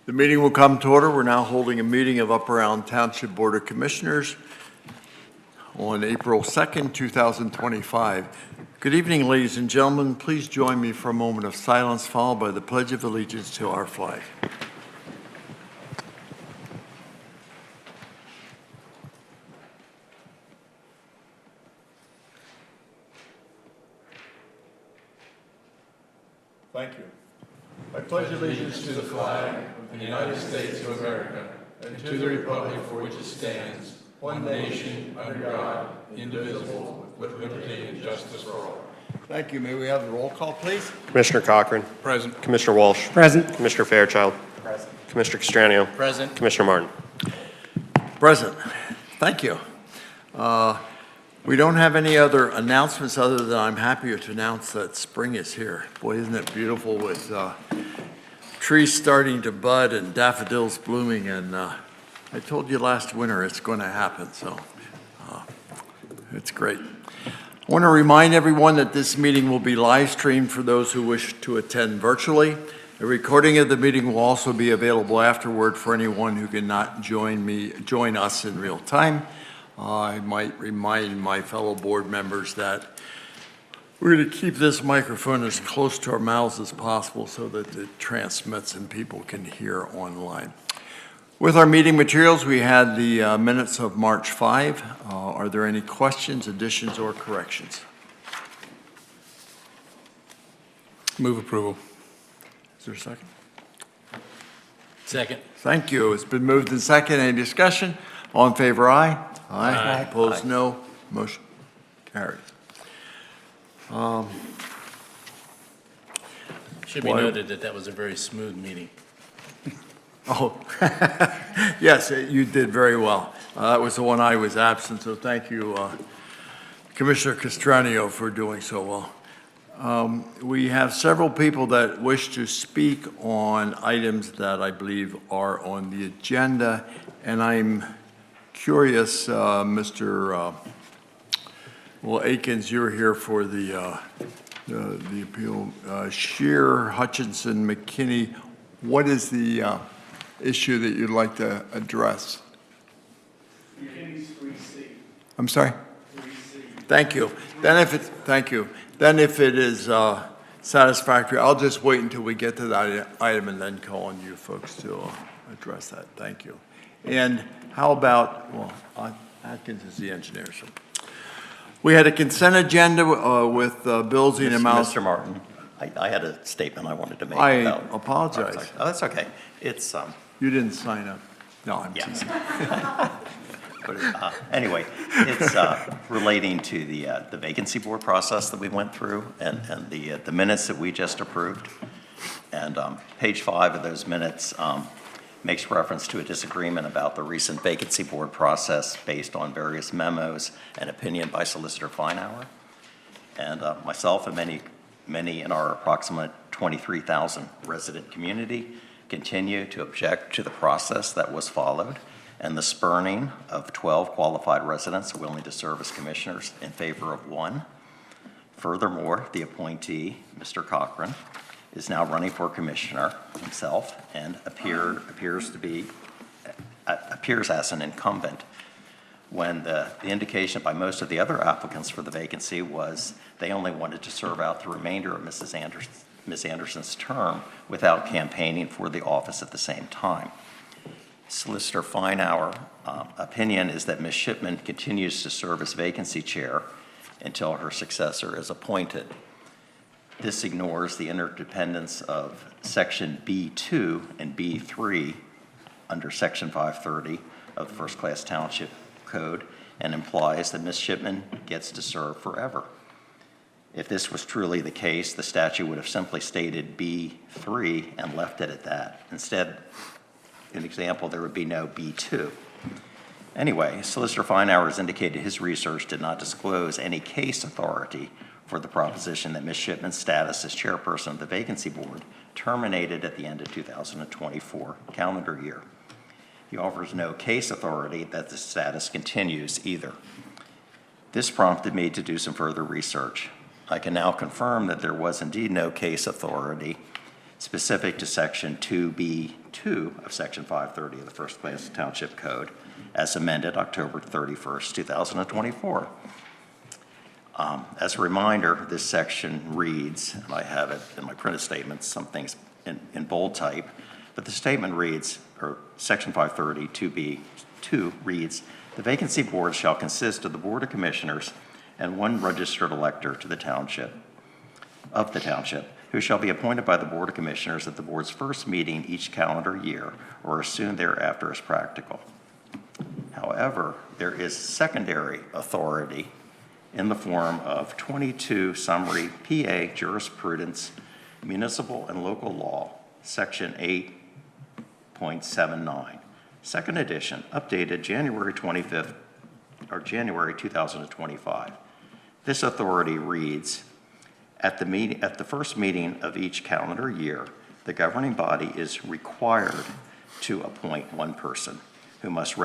The meeting will come to order. We're now holding a meeting of Upper Island Township Board of Commissioners on April 2nd, 2025. Good evening, ladies and gentlemen. Please join me for a moment of silence, followed by the Pledge of Allegiance to our flag. Thank you. I pledge allegiance to the flag of the United States of America and to the republic for which it stands, one nation, under God, indivisible, with liberty and justice for all. Thank you. May we have the roll call, please? Commissioner Cochran. Present. Commissioner Walsh. Present. Commissioner Fairchild. Present. Commissioner Castranio. Present. Commissioner Martin. Present. Thank you. We don't have any other announcements other than I'm happy to announce that spring is here. Boy, isn't it beautiful with trees starting to bud and daffodils blooming. And I told you last winter it's going to happen, so it's great. I want to remind everyone that this meeting will be live streamed for those who wish to attend virtually. A recording of the meeting will also be available afterward for anyone who cannot join us in real time. I might remind my fellow board members that we're going to keep this microphone as close to our mouths as possible so that it transmits and people can hear online. With our meeting materials, we had the minutes of March 5. Are there any questions, additions, or corrections? Move approval. Is there a second? Second. Thank you. It's been moved and second. Any discussion? All in favor, aye. Aye. Opposed, no. Motion carried. Should be noted that that was a very smooth meeting. Oh, yes, you did very well. That was the one I was absent, so thank you, Commissioner Castranio, for doing so well. We have several people that wish to speak on items that I believe are on the agenda, and I'm curious, Mr. Akins, you're here for the appeal. Shear, Hutchinson, McKinney, what is the issue that you'd like to address? McKinney's 3C. I'm sorry? 3C. Thank you. Thank you. Then if it is satisfactory, I'll just wait until we get to that item and then call on you folks to address that. Thank you. And how about, well, Atkins is the engineer, so. We had a consent agenda with bills in amounts. Mr. Martin, I had a statement I wanted to make I about. apologize. Oh, that's okay. It's, You didn't sign up. No, I'm Yeah. teasing. but anyway, it's relating to the vacancy board process that we went through and the minutes that we just approved. And page 5 of those minutes makes reference to a disagreement about the recent vacancy board process based on various memos and opinion by Solicitor Feinauer. And myself and many in our approximate 23,000 resident community continue to object to the process that was followed and the spurning of 12 qualified residents willing to serve as commissioners in favor of 1. Furthermore, the appointee, Mr. Cochran, is now running for commissioner himself and appears as an incumbent, when the indication by most of the other applicants for the vacancy was they only wanted to serve out the remainder of Ms. Anderson's term without campaigning for the office at the same time. Solicitor Feinauer opinion is that Ms. Shipman continues to serve as vacancy chair until her successor is appointed. This ignores the interdependence of Section B2 and B3 under Section 530 of the First Class Township Code and implies that Ms. Shipman gets to serve forever. If this was truly the case, the statute would have simply stated B3 and left it at that. Instead, an example, there would be no B2. Anyway, Solicitor Feinauer has indicated his research did not disclose any case authority for the proposition that Ms. Shipman's status as chairperson of the vacancy board terminated at the end of 2024 calendar year. He offers no case authority that the status continues either. This prompted me to do some further research. I can now confirm that there was indeed no case authority specific to Section 2B2 of Section 530 of the First Class Township Code, as amended October 31st, 2024. As a reminder, this section reads, and I have it in my printed statements, some things in bold type, but the statement reads, or Section 530 2B2 reads, "The vacancy board shall consist of the Board of Commissioners and one registered elector to the township, who shall be appointed by the Board of Commissioners at the board's first meeting each calendar year or as soon thereafter as practical. However, there is secondary authority in the form of 22 Summary PA Jurisprudence, Municipal and Local Law, Section 8.79, second edition, updated January 25th, or January 2025. This authority reads, at the first meeting of each calendar year, the governing body is required to appoint one person who must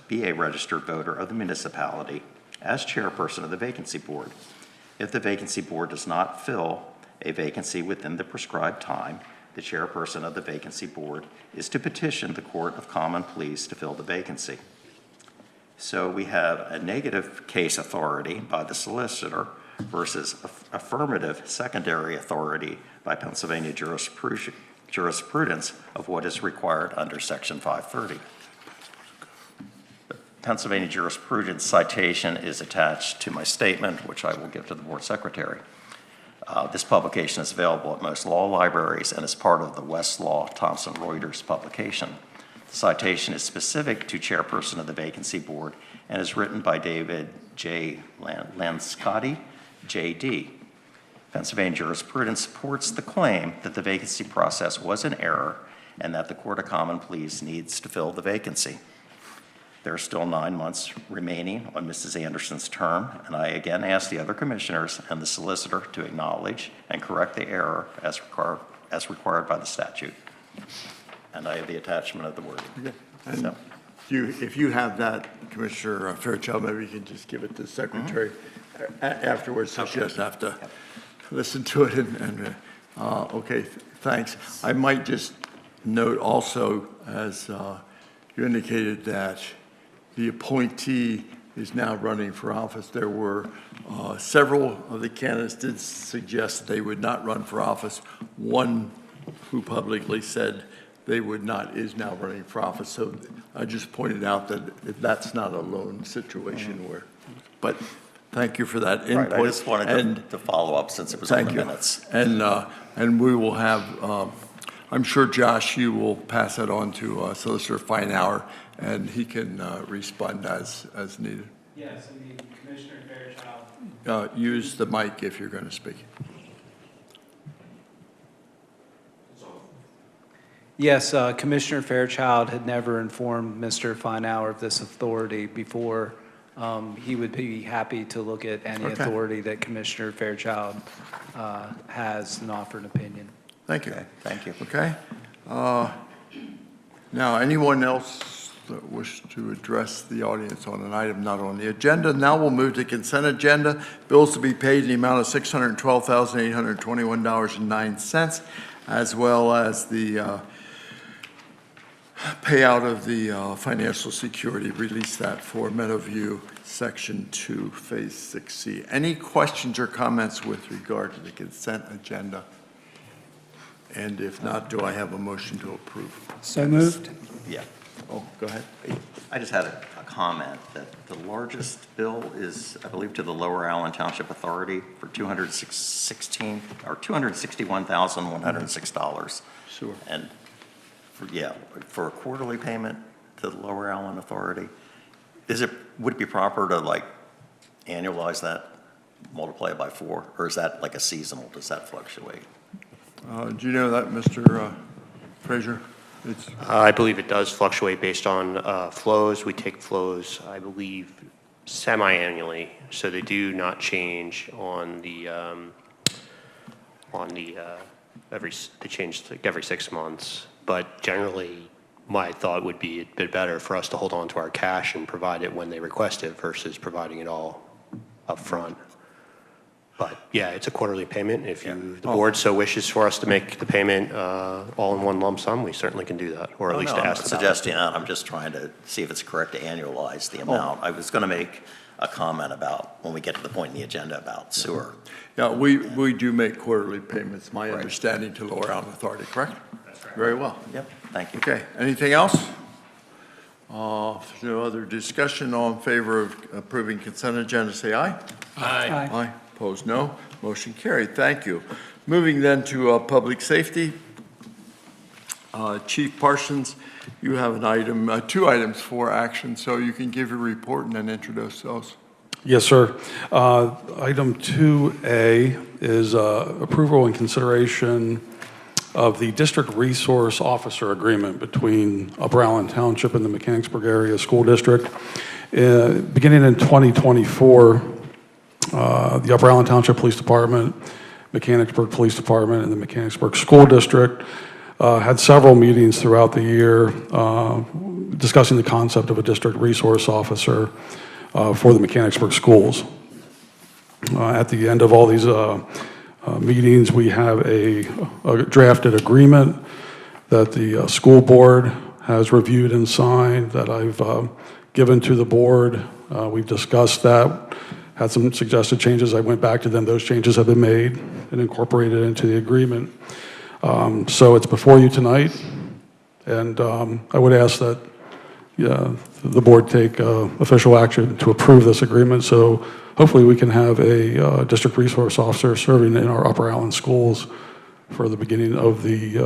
be a registered voter of the municipality as chairperson of the vacancy board. If the vacancy board does not fill a vacancy within the prescribed time, the chairperson of the vacancy board is to petition the Court of Common Pleas to fill the vacancy." So we have a negative case authority by the solicitor versus affirmative secondary authority by Pennsylvania jurisprudence of what is required under Section 530. The Pennsylvania jurisprudence citation is attached to my statement, which I will give to the board secretary. This publication is available at most law libraries and is part of the Westlaw Thomson Reuters publication. The citation is specific to chairperson of the vacancy board and is written by David J. Lanscotti, J.D. Pennsylvania jurisprudence supports the claim that the vacancy process was in error and that the Court of Common Pleas needs to fill the vacancy. There are still 9 months remaining on Mrs. Anderson's term, and I again ask the other commissioners and the solicitor to acknowledge and correct the error as required by the statute. And I have the attachment of the wording. Okay. And So, if you have that, Commissioner Fairchild, maybe you can just give it to the secretary afterwards, so she doesn't have to listen to it. Okay, thanks. I might just note also, as you indicated, that the appointee is now running for office. There were several of the candidates did suggest they would not run for office. One who publicly said they would not is now running for office. So I just pointed out that that's not a lone situation where, but thank you for that input. right, I just wanted to follow up since it was on the minutes. And we will have, I'm sure, Josh, you will pass that on to Solicitor Feinauer, and he can respond as needed. Yes, I mean, Commissioner Fairchild. Use the mic if you're going to speak. Yes, Commissioner Fairchild had never informed Mr. Feinauer of this authority before. He would be happy to look at any Okay. authority that Commissioner Fairchild has and offer an opinion. Thank you. Okay, thank you. Okay. Now, anyone else that wish to address the audience on an item not on the agenda? Now we'll move to consent agenda. Bills to be paid in the amount of $612,821.09, as well as the payout of the financial security, release that for Meadowview Section 2, Phase 6C. Any questions or comments with regard to the consent agenda? And if not, do I have a motion to approve? So moved. Yeah. Oh, go ahead. I just had a comment that the largest bill is, I believe, to the Lower Allen Township Authority for $261,106. Sure. And for a quarterly payment to the Lower Allen Authority, would it be proper to like annualize that, multiply it by 4, or is that like a seasonal? Does that fluctuate? Do you know that, Mr. Frazier? It's I believe it does fluctuate based on flows. We take flows, I believe, semi-annually, so they do not change on the they change like every 6 months. But generally, my thought would be a bit better for us to hold on to our cash and provide it when they request it versus providing it all up front. But yeah, it's a quarterly payment. If the board so wishes for us to make the payment all in one lump sum, we certainly can do that, or at least No, I'm not ask about it. suggesting that. I'm just trying to see if it's correct to annualize the amount. I was going to make a comment about, when we get to the point in the agenda, about sewer. Yeah, we do make quarterly payments, my Right. understanding, to Lower Island Authority, correct? That's right. Very well. Yep, thank you. Okay, anything else? If no other discussion, all in favor of approving consent agenda, say aye. Aye. Aye. Opposed, no. Motion carried. Thank you. Moving then to public safety. Chief Parsons, you have an item, two items for action, so you can give your report and then introduce those. Yes, sir. Item 2A is approval and consideration of the District Resource Officer Agreement between Upper Allen Township and the Mechanicsburg Area School District. Beginning in 2024, the Upper Allen Township Police Department, Mechanicsburg Police Department, and the Mechanicsburg School District had several meetings throughout the year discussing the concept of a district resource officer for the Mechanicsburg schools. At the end of all these meetings, we have a drafted agreement that the school board has reviewed and signed that I've given to the board. We've discussed that, had some suggested changes. I went back to them. Those changes have been made and incorporated into the agreement. So it's before you tonight, and I would ask that the board take official action to approve this agreement, so hopefully we can have a district resource officer serving in our Upper Allen schools for the beginning of the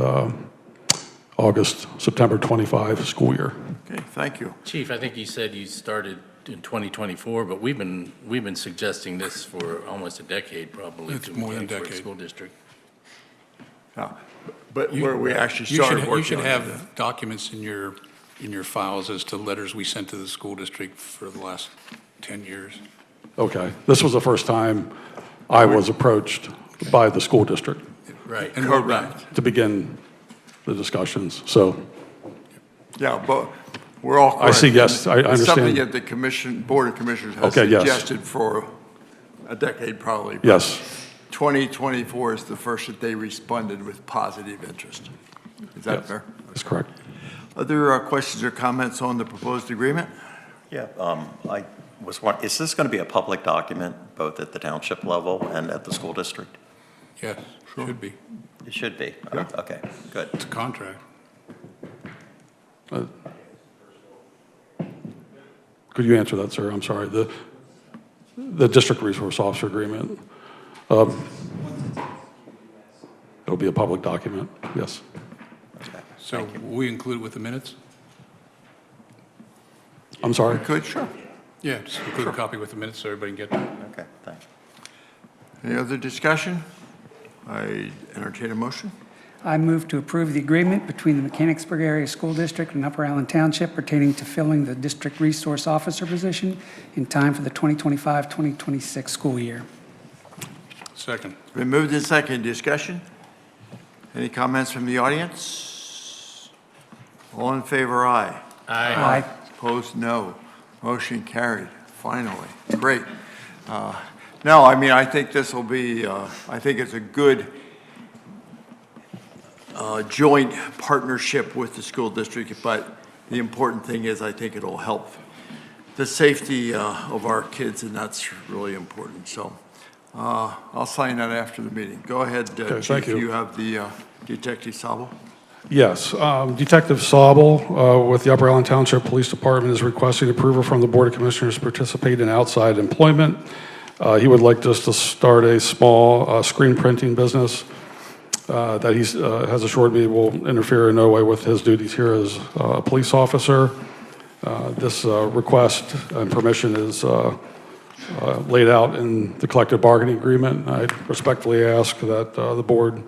September 25 school year. Okay, thank you. Chief, I think you said you started in 2024, but we've been suggesting this for almost a decade, probably. It's to more than a Mechanicsburg decade. School District. But where we actually You started should- working You should on have it. documents in your files as to letters we sent to the school district for the last 10 years. Okay. This was the first time I was approached by the school district Right. and Correct. to begin the discussions, so. Yeah, but we're all correct. I see, yes, I It's something understand. that the Board of Commissioners has Okay, yes. suggested for a decade, probably. but Yes. 2024 is the first that they responded with positive interest. Is that Yes, fair? that's correct. Other questions or comments on the proposed agreement? Yeah, I was wondering, is this going to be a public document, both at the township level and at the school district? Yes, should be. It should be. Yeah. Okay, good. It's a contract. Could you answer that, sir? I'm sorry. The district resource officer agreement. It'll be a public document, yes. So we include it with the minutes? I'm sorry? Good, sure. Yeah, just include a copy with the minutes so everybody can get that. Okay, thanks. Any other discussion? I entertain a motion. I move to approve the agreement between the Mechanicsburg Area School District and Upper Allen Township pertaining to filling the District Resource Officer position in time for the 2025-2026 school year. Second. Been moved and seconded. Discussion? Any comments from the audience? All in favor, aye. Aye. Opposed, no. Motion carried, finally. Great. No, I mean, I think this will be, I think it's a good joint partnership with the school district, but the important thing is I think it'll help the safety of our kids, and that's really important. So I'll sign that after the meeting. Go ahead, Okay, Chief. thank you. You have the Detective Sabo. Yes, Detective Sobel with the Upper Allen Township Police Department is requesting approval from the Board of Commissioners to participate in outside employment. He would like us to start a small screen printing business that he has assured me will interfere in no way with his duties here as a police officer. This request and permission is laid out in the collective bargaining agreement. I respectfully ask that the board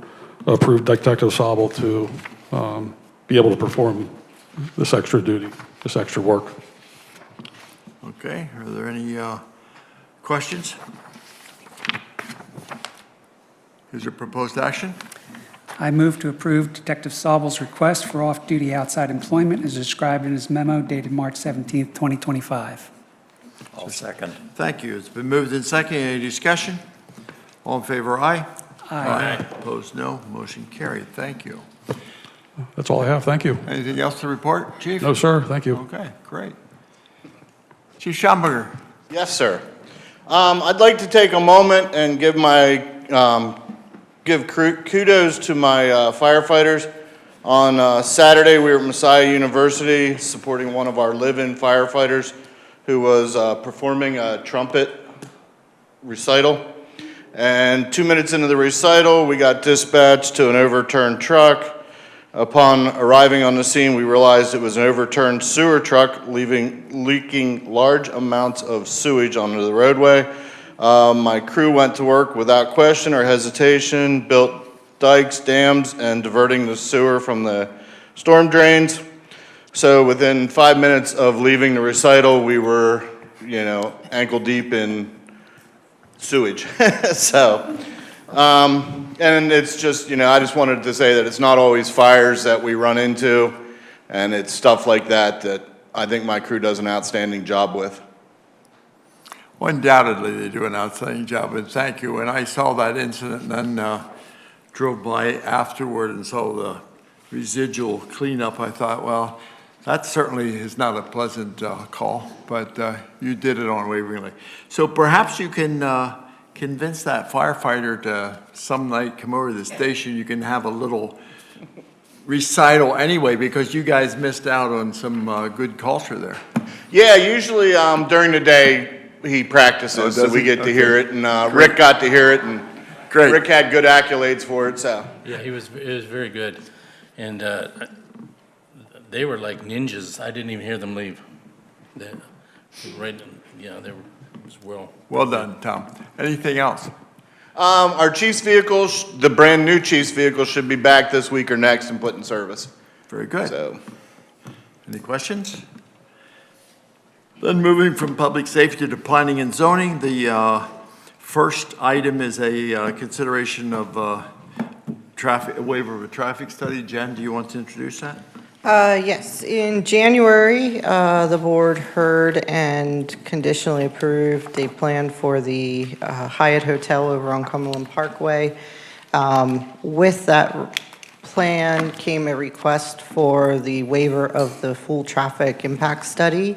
approve Detective Sobel to be able to perform this extra duty, this extra work. Okay, are there any questions? Is there proposed action? I move to approve Detective Saubel's request for off-duty outside employment as described in his memo dated March 17th, 2025. I'll second. Thank you. It's been moved and seconded. Any discussion? All in favor, aye? Aye. Opposed, no. Motion carried. Thank you. That's all I have. Thank you. Anything else to report, Chief? No, sir. Thank you. Okay, great. Chief Schomburger. Yes, sir. I'd like to take a moment and give kudos to my firefighters. On Saturday, we were at Messiah University supporting one of our live-in firefighters who was performing a trumpet recital. And 2 minutes into the recital, we got dispatched to an overturned truck. Upon arriving on the scene, we realized it was an overturned sewer truck leaking large amounts of sewage onto the roadway. My crew went to work without question or hesitation, built dikes, dams, and diverting the sewer from the storm drains. So within 5 minutes of leaving the recital, we were, ankle deep in sewage. And it's just, I just wanted to say that it's not always fires that we run into, and it's stuff like that that I think my crew does an outstanding job with. Well, undoubtedly, they do an outstanding job, and thank you. When I saw that incident and then drove by afterward and saw the residual cleanup, I thought, well, that certainly is not a pleasant call, but you did it unwaveringly. So perhaps you can convince that firefighter to some night come over to the station. You can have a little recital anyway, because you guys missed out on some good culture there. Yeah, usually during the day he practices, so we get to hear it, and Rick got to hear it, and Great. Rick had good accolades for it, so. Yeah, it was very good. And they were like ninjas. I didn't even hear them leave. They were Well done, Tom. Anything else? Our Chiefs vehicles, the brand new Chiefs vehicle should be back this week or next and put in service. Very good. So, Any questions? Then moving from public safety to planning and zoning, the first item is a consideration of a waiver of a traffic study. Jen, do you want to introduce that? Yes, in January, the board heard and conditionally approved the plan for the Hyatt Hotel over on Cumberland Parkway. With that plan came a request for the waiver of the full traffic impact study,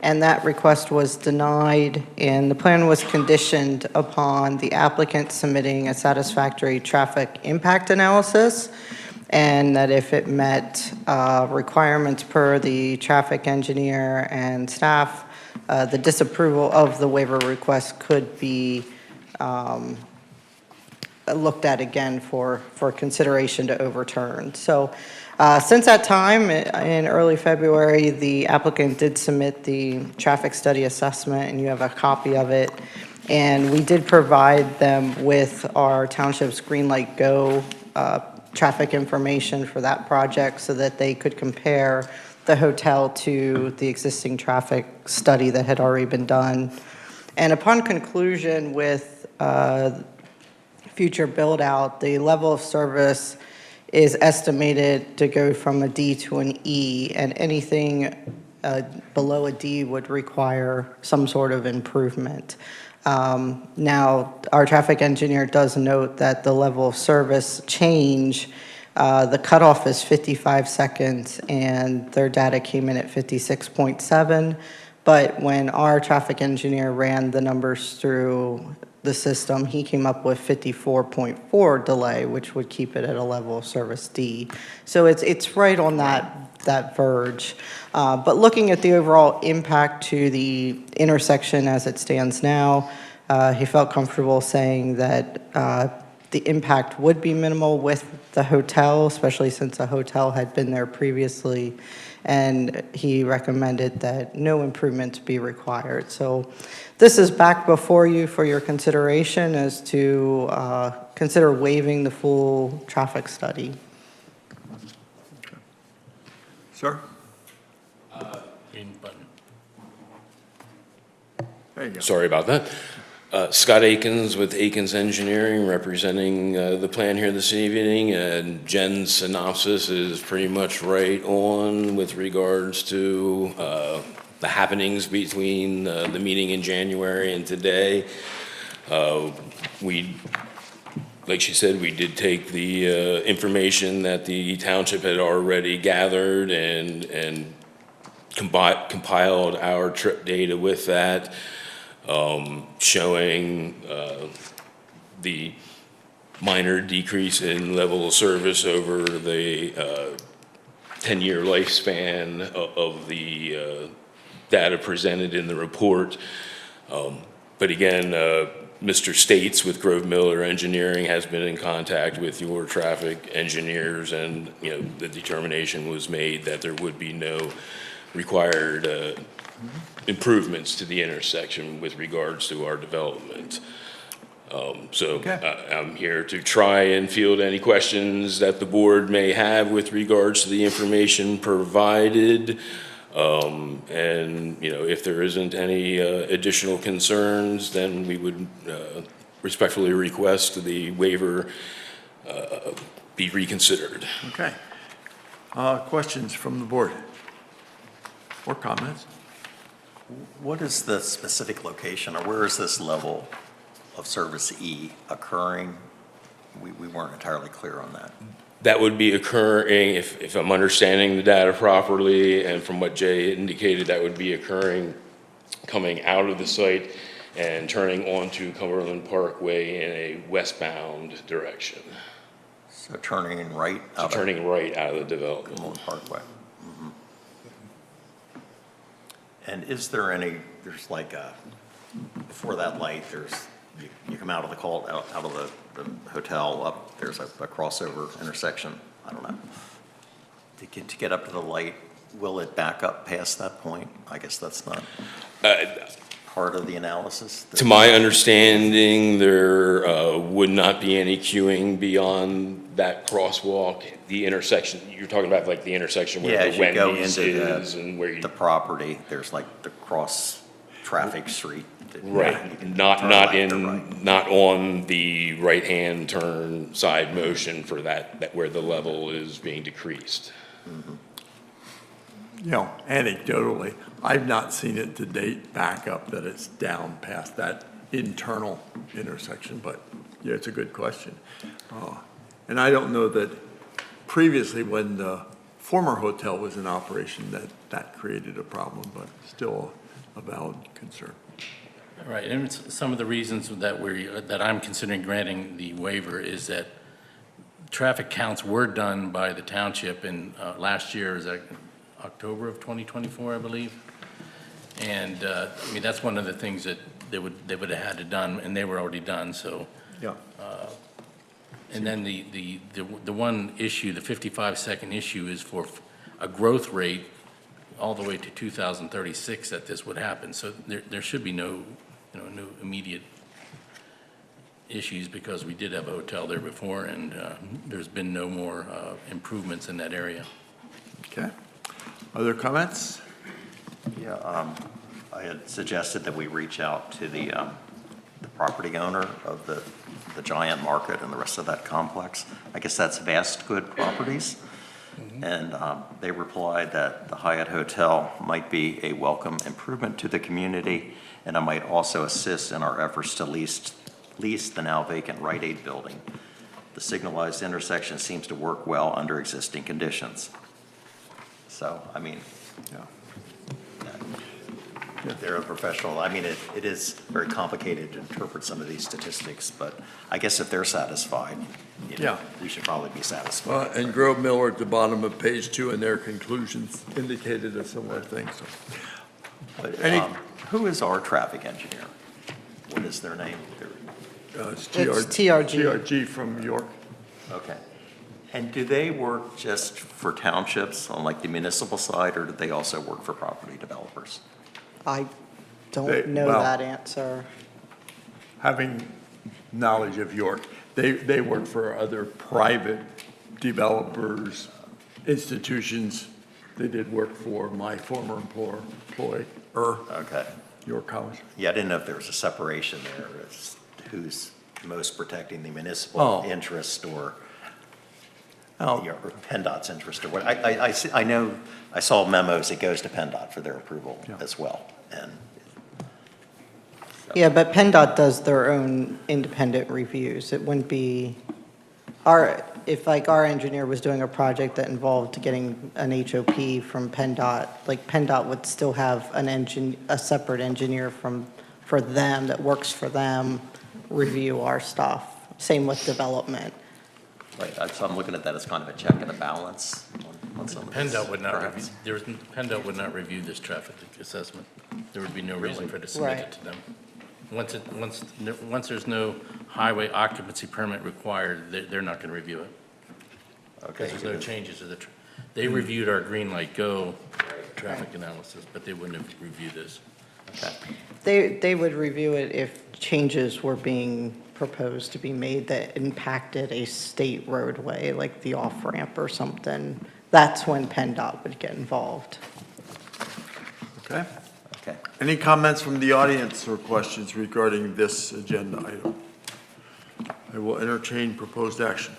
and that request was denied, and the plan was conditioned upon the applicant submitting a satisfactory traffic impact analysis, and that if it met requirements per the traffic engineer and staff, the disapproval of the waiver request could be looked at again for consideration to overturn. So since that time, in early February, the applicant did submit the traffic study assessment, and you have a copy of it. And we did provide them with our township's Green Light Go traffic information for that project so that they could compare the hotel to the existing traffic study that had already been done. And upon conclusion with future build out, the level of service is estimated to go from a D to an E, and anything below a D would require some sort of improvement. Now, our traffic engineer does note that the level of service change, the cutoff is 55 seconds, and their data came in at 56.7. But when our traffic engineer ran the numbers through the system, he came up with 54.4 delay, which would keep it at a level of service D. So it's right on that verge. But looking at the overall impact to the intersection as it stands now, he felt comfortable saying that the impact would be minimal with the hotel, especially since a hotel had been there previously, and he recommended that no improvements be required. So this is back before you for your consideration as to consider waiving the full traffic study. Sir? green button. There you go. Sorry about that. Scott Akins with Akins Engineering, representing the plan here this evening, and Jen's synopsis is pretty much right on with regards to the happenings between the meeting in January and today. We, like she said, we did take the information that the township had already gathered and compiled our trip data with that, showing the minor decrease in level of service over the 10-year lifespan of the data presented in the report. But again, Mr. States with Grove Miller Engineering has been in contact with your traffic engineers, and the determination was made that there would be no required improvements to the intersection with regards to our development. I'm here to try and field any questions that the board may have with regards to the information provided. If there isn't any additional concerns, then we would respectfully request the waiver be reconsidered. Okay. Questions from the board? Or comments? What is the specific location, or where is this level of service E occurring? We weren't entirely clear on that. That would be occurring, if I'm understanding the data properly, and from what Jay indicated, that would be occurring coming out of the site and turning onto Cumberland Parkway in a westbound direction. So turning right So out turning right out of the development. Cumberland Parkway. And is there there's like before that light, you come out of the out of the hotel up, there's a crossover intersection. I don't know. To get up to the light, will it back up past that point? I guess that's not part of the analysis. To my understanding, there would not be any queuing beyond that crosswalk. The intersection, you're talking about like the intersection where the Wendy's is and where you... The property, there's like the cross traffic street. Right, not on the right-hand turn side motion for that where the level is being decreased. Anecdotally, I've not seen it to date back up that it's down past that internal intersection, but yeah, it's a good question. And I don't know that previously when the former hotel was in operation that created a problem, but still a valid concern. Right, and some of the reasons that I'm considering granting the waiver is that traffic counts were done by the township in last year, is that October of 2024, I believe. And that's one of the things that they would have had to done, and they were already done. So yeah. And then the one issue, the 55-second issue, is for a growth rate all the way to 2036 that this would happen. So there should be no immediate issues because we did have a hotel there before, and there's been no more improvements in that area. Okay. Other comments? Yeah, I had suggested that we reach out to the property owner of the Giant Market and the rest of that complex. I guess that's Vast Good Properties. And they replied that the Hyatt Hotel might be a welcome improvement to the community, and I might also assist in our efforts to lease the now vacant Rite Aid building. The signalized intersection seems to work well under existing conditions. So, I mean, they're a professional. I mean, it is very complicated to interpret some of these statistics, but I guess if they're satisfied, we should probably be satisfied. And Grove Miller at the bottom of page 2 in their conclusions indicated a similar thing. So. But, who is our traffic engineer? What is their name? It's TRG. TRG from York. Okay. And do they work just for townships on like the municipal side, or do they also work for property developers? I don't know that answer. Having knowledge of York, they work for other private developers, institutions. They did work for my former employer, Okay. York College. Yeah, I didn't know if there was a separation there as to who's most protecting the municipal interest or PennDOT's interest or what. I know, I saw memos, it goes to PennDOT for their approval as well. And Yeah, but PennDOT does their own independent reviews. It wouldn't be, if like our engineer was doing a project that involved getting an HOP from PennDOT, like PennDOT would still have a separate engineer for them that works for them, review our stuff. Same with development. Right, so I'm looking at that as kind of a check and a balance on some of these. PennDOT would not perhaps. review, PennDOT would not review this traffic assessment. There would be no reason for it to submit it Right. to them. Once there's no highway occupancy permit required, they're not going to review it. Okay. Because there's no changes to they reviewed our green light go traffic analysis, but they wouldn't have reviewed this. Okay. They would review it if changes were being proposed to be made that impacted a state roadway, like the off-ramp or something. That's when PennDOT would get involved. Okay. Okay. Any comments from the audience or questions regarding this agenda item? I will entertain proposed action.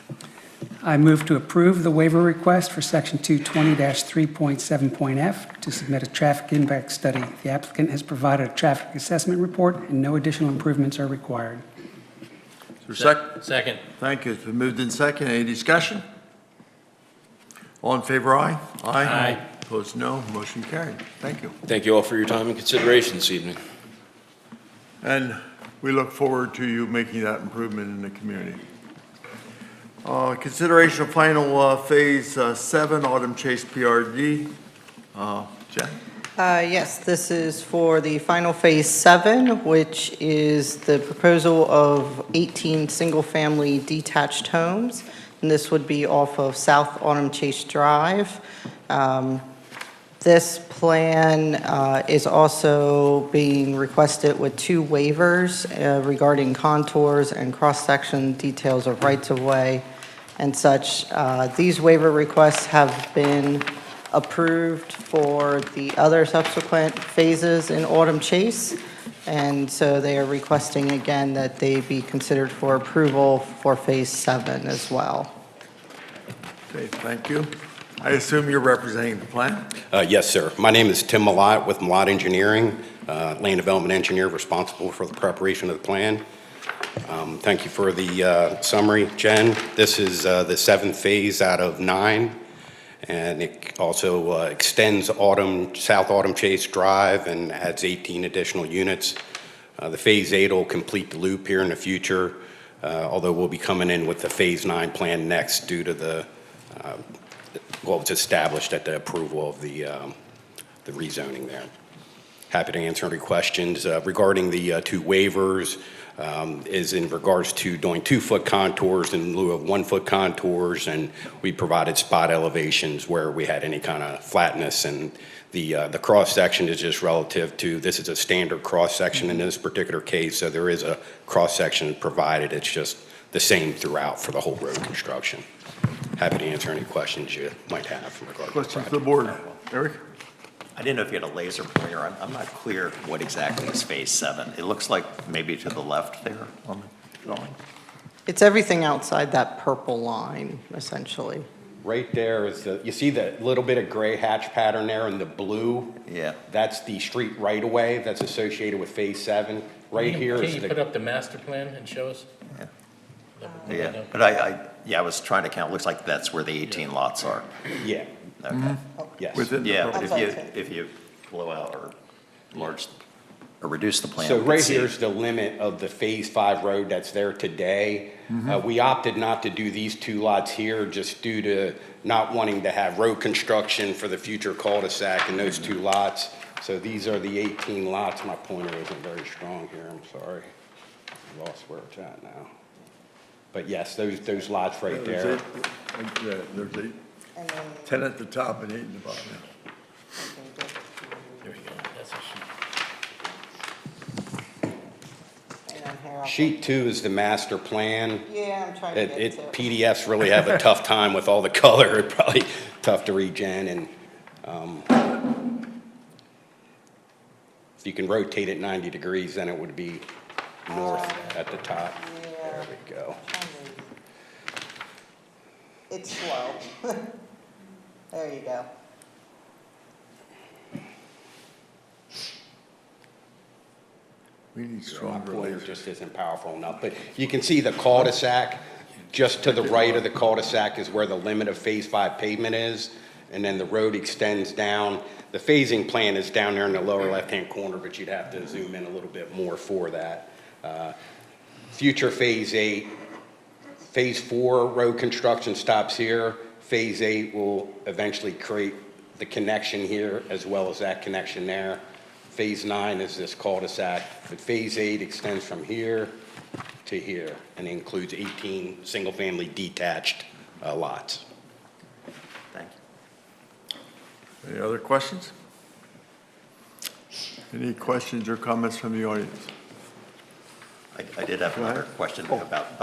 I move to approve the waiver request for Section 220-3.7.f to submit a traffic impact study. The applicant has provided a traffic assessment report, and no additional improvements are required. Is there a second? Second. Thank you. It's been moved in second. Any discussion? All in favor, aye? Aye. Opposed, no. Motion carried. Thank you. Thank you all for your time and consideration this evening. And we look forward to you making that improvement in the community. Consideration of final Phase 7 Autumn Chase PRD. Jen? Yes, this is for the final Phase 7, which is the proposal of 18 single-family detached homes. And this would be off of South Autumn Chase Drive. This plan is also being requested with 2 waivers regarding contours and cross-section details of rights-of-way and such. These waiver requests have been approved for the other subsequent phases in Autumn Chase, and so they are requesting again that they be considered for approval for Phase 7 as well. Okay, thank you. I assume you're representing the plan? Yes, sir. My name is Tim Malott with Malott Engineering, land development engineer responsible for the preparation of the plan. Thank you for the summary, Jen. This is the 7th phase out of 9, and it also extends South Autumn Chase Drive and adds 18 additional units. The Phase 8 will complete the loop here in the future, although we'll be coming in with the Phase 9 plan next due to the what was established at the approval of the rezoning there. Happy to answer any questions. Regarding the 2 waivers, is in regards to doing 2-foot contours in lieu of 1-foot contours, and we provided spot elevations where we had any kind of flatness, and the cross-section is just relative to, this is a standard cross-section in this particular case, so there is a cross-section provided. It's just the same throughout for the whole road construction. Happy to answer any questions you might have in regard to the Questions to the project. board? Eric? I didn't know if you had a laser pointer. I'm not clear what exactly is Phase 7. It looks like maybe to the left there on the drawing. It's everything outside that purple line, essentially. Right there is you see the little bit of gray hatch pattern there in the blue? Yeah. That's the street right-of-way that's associated with Phase 7. Right here is Can you put up the master plan and show us? Yeah, but I was trying to count. Looks like that's where the 18 lots are. Yeah, Okay. yes. Within the Yeah, purple. but if you blow out or reduce the plan. So we can right see- here's the limit of the Phase 5 road that's there today. We opted not to do these 2 lots here just due to not wanting to have road construction for the future cul-de-sac in those 2 lots. So these are the 18 lots. My pointer isn't very strong here, I'm sorry. I lost where it's at now. But yes, those lots right there. There's 8. 10 at the top and 8 in the bottom. There we go. That's a sheet. And here I'll- Sheet 2 is the master plan. Yeah, I'm trying to get to it. PDFs really have a tough time with all the color. It's probably tough to read, Jen. And if you can rotate it 90 degrees, then it would be north at the top. There we go. It's slow. There you go. We need My stronger pointer lasers. just isn't powerful enough, but you can see the cul-de-sac, just to the right of the cul-de-sac is where the limit of Phase 5 pavement is, and then the road extends down. The phasing plan is down there in the lower left-hand corner, but you'd have to zoom in a little bit more for that. Future Phase 8, Phase 4 road construction stops here. Phase 8 will eventually create the connection here as well as that connection there. Phase 9 is this cul-de-sac, but Phase 8 extends from here to here and includes 18 single-family detached lots. Thank you. Any other questions? Any questions or comments from the audience? I did have another question about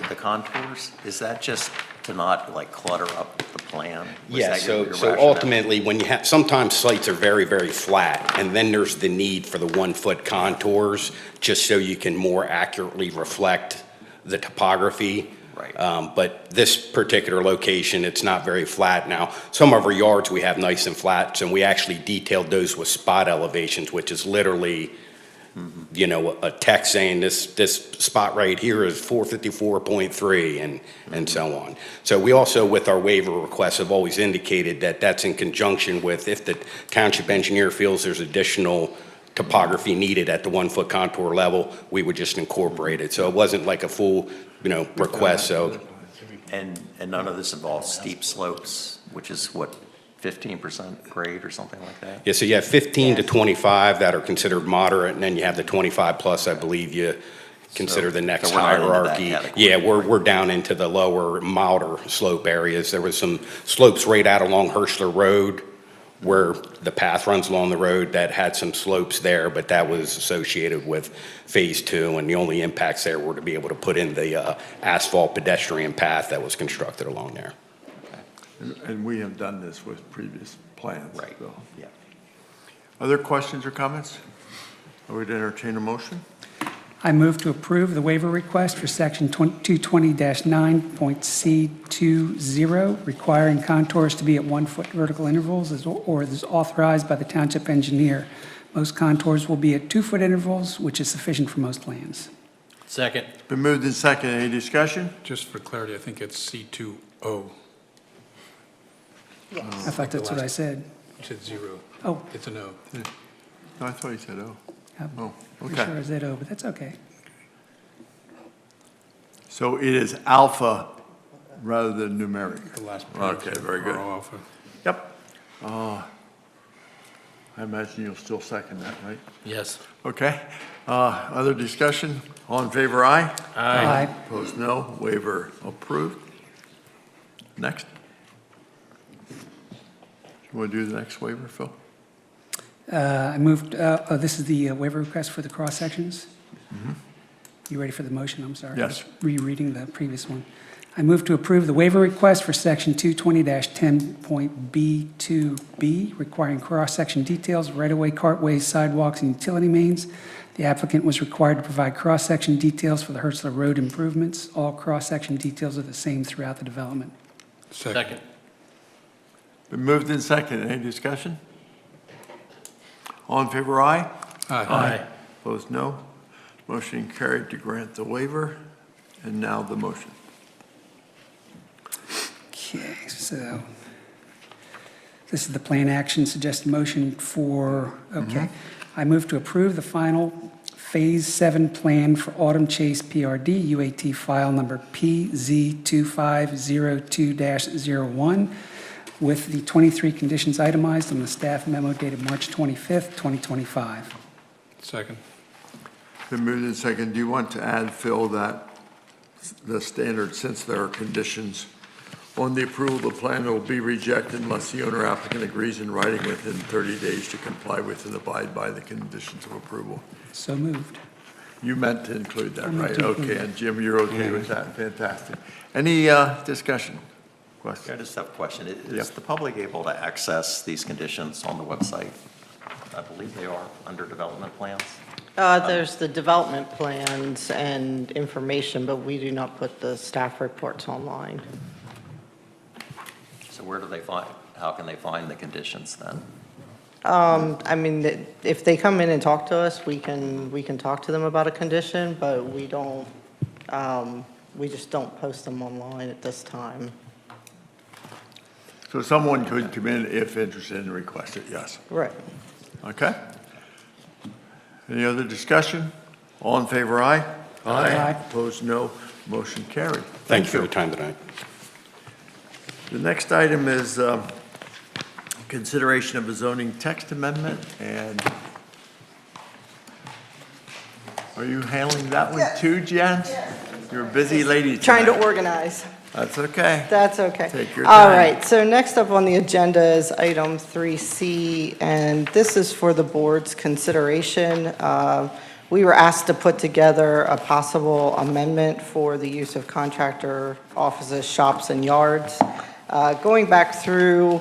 the contours. Is that just to not like clutter up the plan? Was Yeah, that your so rationale? ultimately, when you have, sometimes sites are very, very flat, and then there's the need for the 1-foot contours, just so you can more accurately reflect the topography. Right. But this particular location, it's not very flat. Now, some of our yards we have nice and flat, and we actually detailed those with spot elevations, which is literally, you know, a text saying this spot right here is 454.3 and so on. So we also, with our waiver requests, have always indicated that that's in conjunction with if the township engineer feels there's additional topography needed at the 1-foot contour level, we would just incorporate it. So it wasn't like a full, you know, request, so. And none of this involves steep slopes, which is what, 15% grade or something like that? Yeah, so you have 15 to 25 that are considered moderate, and then you have the 25 plus, I believe you consider the next so we're not into that hierarchy. category. Yeah, we're down into the lower, milder slope areas. There was some slopes right out along Hirschler Road where the path runs along the road that had some slopes there, but that was associated with Phase 2, and the only impacts there were to be able to put in the asphalt pedestrian path that was constructed along there. And we have done this with previous plans. Right, so. yeah. Other questions or comments? I would entertain a motion. I move to approve the waiver request for Section 220-9.C20, requiring contours to be at 1-foot vertical intervals or is authorized by the township engineer. Most contours will be at 2-foot intervals, which is sufficient for most plans. Second. Been moved in second. Any discussion? Just for clarity, I think it's C20. I thought that's what I said. You said 0. Oh. It's a no. No, I thought you said O. I'm Oh, pretty okay. sure I said O, but that's okay. So it is alpha rather than numeric. The last Okay, very good. RO alpha. Yep. I imagine you'll still second that, right? Yes. Okay. Other discussion? All in favor, aye? Aye. Opposed, no. Waiver approved. Next. You want to do the next waiver, Phil? I moved, this is the waiver request for the cross-sections? You ready for the motion? I'm sorry. Yes. I was rereading the previous one. I move to approve the waiver request for Section 220-10.B2B, requiring cross-section details, right-of-way, cartways, sidewalks, and utility mains. The applicant was required to provide cross-section details for the Hirschler Road improvements. All cross-section details are the same throughout the development. Second. Been moved in second. Any discussion? All in favor, aye? Aye. Opposed, no. Motion carried to grant the waiver. And now the motion. Okay, so this is the plan action suggested motion for, okay. I move to approve the final Phase 7 plan for Autumn Chase PRD, UAT file number PZ2502-01, with the 23 conditions itemized on the staff memo dated March 25th, 2025. Second. Been moved in second. Do you want to add, Phil, that the standard, since there are conditions on the approval of the plan, it will be rejected unless the owner applicant agrees in writing within 30 days to comply with and abide by the conditions of approval? So moved. You meant to include that, I meant right? to include Okay, that. and Jim, you're okay with that? Fantastic. Any discussion? I Question? just have a question. Is Yep. the public able to access these conditions on the website? I believe they are under development plans. There's the development plans and information, but we do not put the staff reports online. So where do they find, how can they find the conditions then? I mean, if they come in and talk to us, we can talk to them about a condition, but we don't, we just don't post them online at this time. So someone could come in if interested and request it, yes. Right. Okay. Any other discussion? All in favor, aye? Aye. Opposed, no. Motion carried. Thank you for your time tonight. The next item is consideration of a zoning text amendment, and are you handling that one too, Jen? You're a busy lady tonight. Trying to organize. That's okay. That's okay. Take your All time. right, so next up on the agenda is item 3C, and this is for the board's consideration. We were asked to put together a possible amendment for the use of contractor offices, shops, and yards. Going back through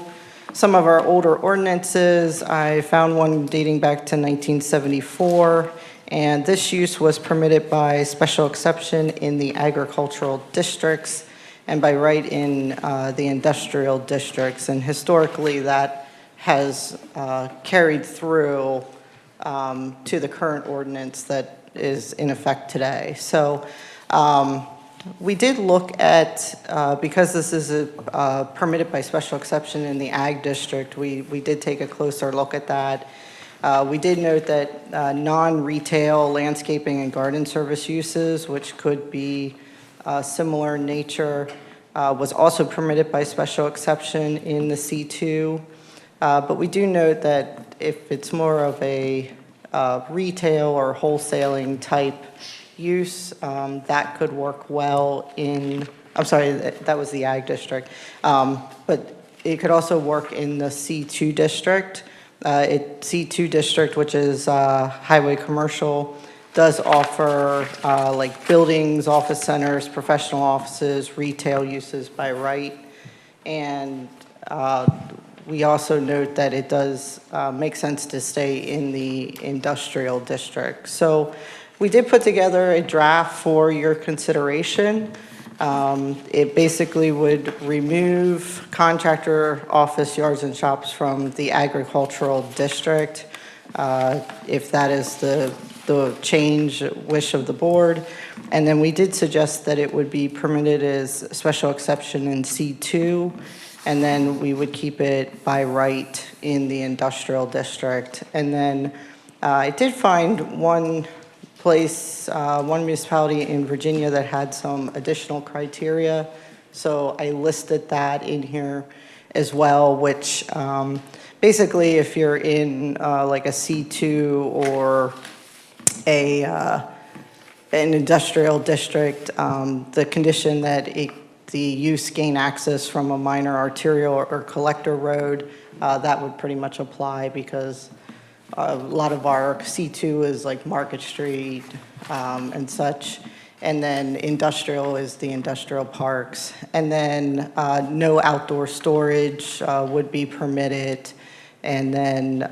some of our older ordinances, I found one dating back to 1974, and this use was permitted by special exception in the agricultural districts and by right in the industrial districts. And historically, that has carried through to the current ordinance that is in effect today. So we did look at, because this is permitted by special exception in the ag district, we did take a closer look at that. We did note that non-retail landscaping and garden service uses, which could be similar in nature, was also permitted by special exception in the C2. But we do note that if it's more of a retail or wholesaling type use, that could work well in, I'm sorry, that was the ag district. But it could also work in the C2 district. C2 district, which is highway commercial, does offer like buildings, office centers, professional offices, retail uses by right. And we also note that it does make sense to stay in the industrial district. So we did put together a draft for your consideration. It basically would remove contractor office, yards, and shops from the agricultural district, if that is the change wish of the board. And then we did suggest that it would be permitted as a special exception in C2, and then we would keep it by right in the industrial district. And then I did find one place, one municipality in Virginia that had some additional criteria. So I listed that in here as well, which basically if you're in like a C2 or an industrial district, the condition that the use gain access from a minor arterial or collector road, that would pretty much apply because a lot of our C2 is like Market Street and such. And then industrial is the industrial parks. And then no outdoor storage would be permitted. And then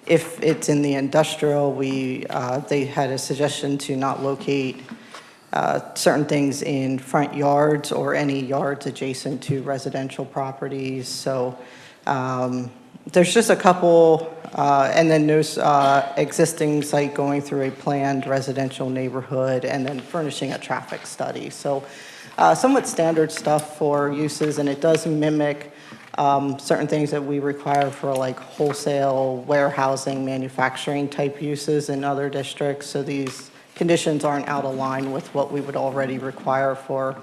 if it's in the industrial, they had a suggestion to not locate certain things in front yards or any yards adjacent to residential properties. So there's just a couple, and then no existing site going through a planned residential neighborhood, and then furnishing a traffic study. So somewhat standard stuff for uses, and it does mimic certain things that we require for like wholesale warehousing, manufacturing type uses in other districts. So these conditions aren't out of line with what we would already require for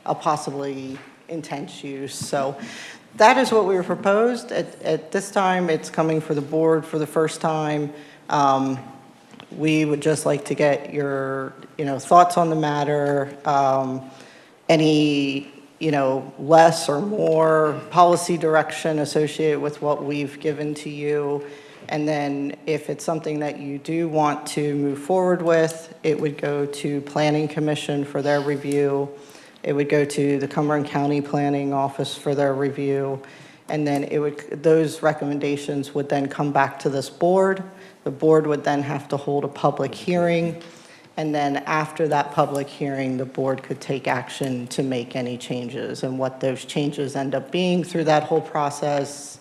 a possibly intense use. So that is what we were proposed. At this time, it's coming for the board for the first time. We would just like to get your, thoughts on the matter, any, less or more policy direction associated with what we've given to you. And then if it's something that you do want to move forward with, it would go to Planning Commission for their review. It would go to the Cumberland County Planning Office for their review. And then those recommendations would then come back to this board. The board would then have to hold a public hearing. And then after that public hearing, the board could take action to make any changes. And what those changes end up being through that whole process,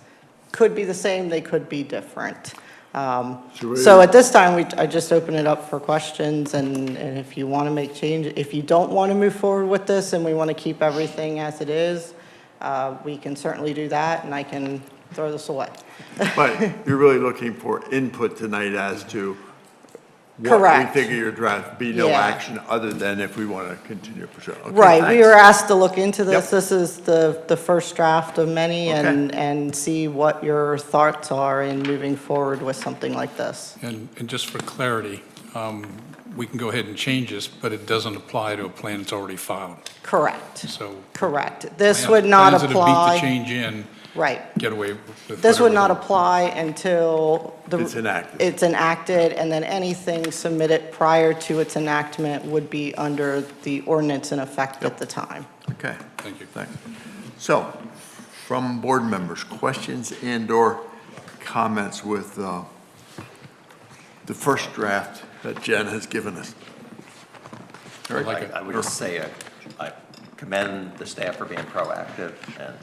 could be the same, they could be different. Should we- So at this time, I just open it up for questions, and if you want to make change, if you don't want to move forward with this and we want to keep everything as it is, we can certainly do that, and I can throw this away. But you're really looking for input tonight as to what we Correct. think of your draft, be no Yeah. action other than if we want to continue pursuing. Okay, Right, we thanks. were asked to look into this. Yep. This is the first draft of many, Okay. and see what your thoughts are in moving forward with something like this. And just for clarity, we can go ahead and change this, but it doesn't apply to a plan that's already filed. Correct, So correct. This plans- would not plans that have beat the apply, change in right. get away with This would not whatever. apply until It's enacted. it's enacted, and then anything submitted prior to its enactment would be under the ordinance in effect at the time. Okay. Thank you. Thanks. So, from board members, questions and/or comments with the first draft that Jen has given us? All right. I would just say I commend the staff for being proactive and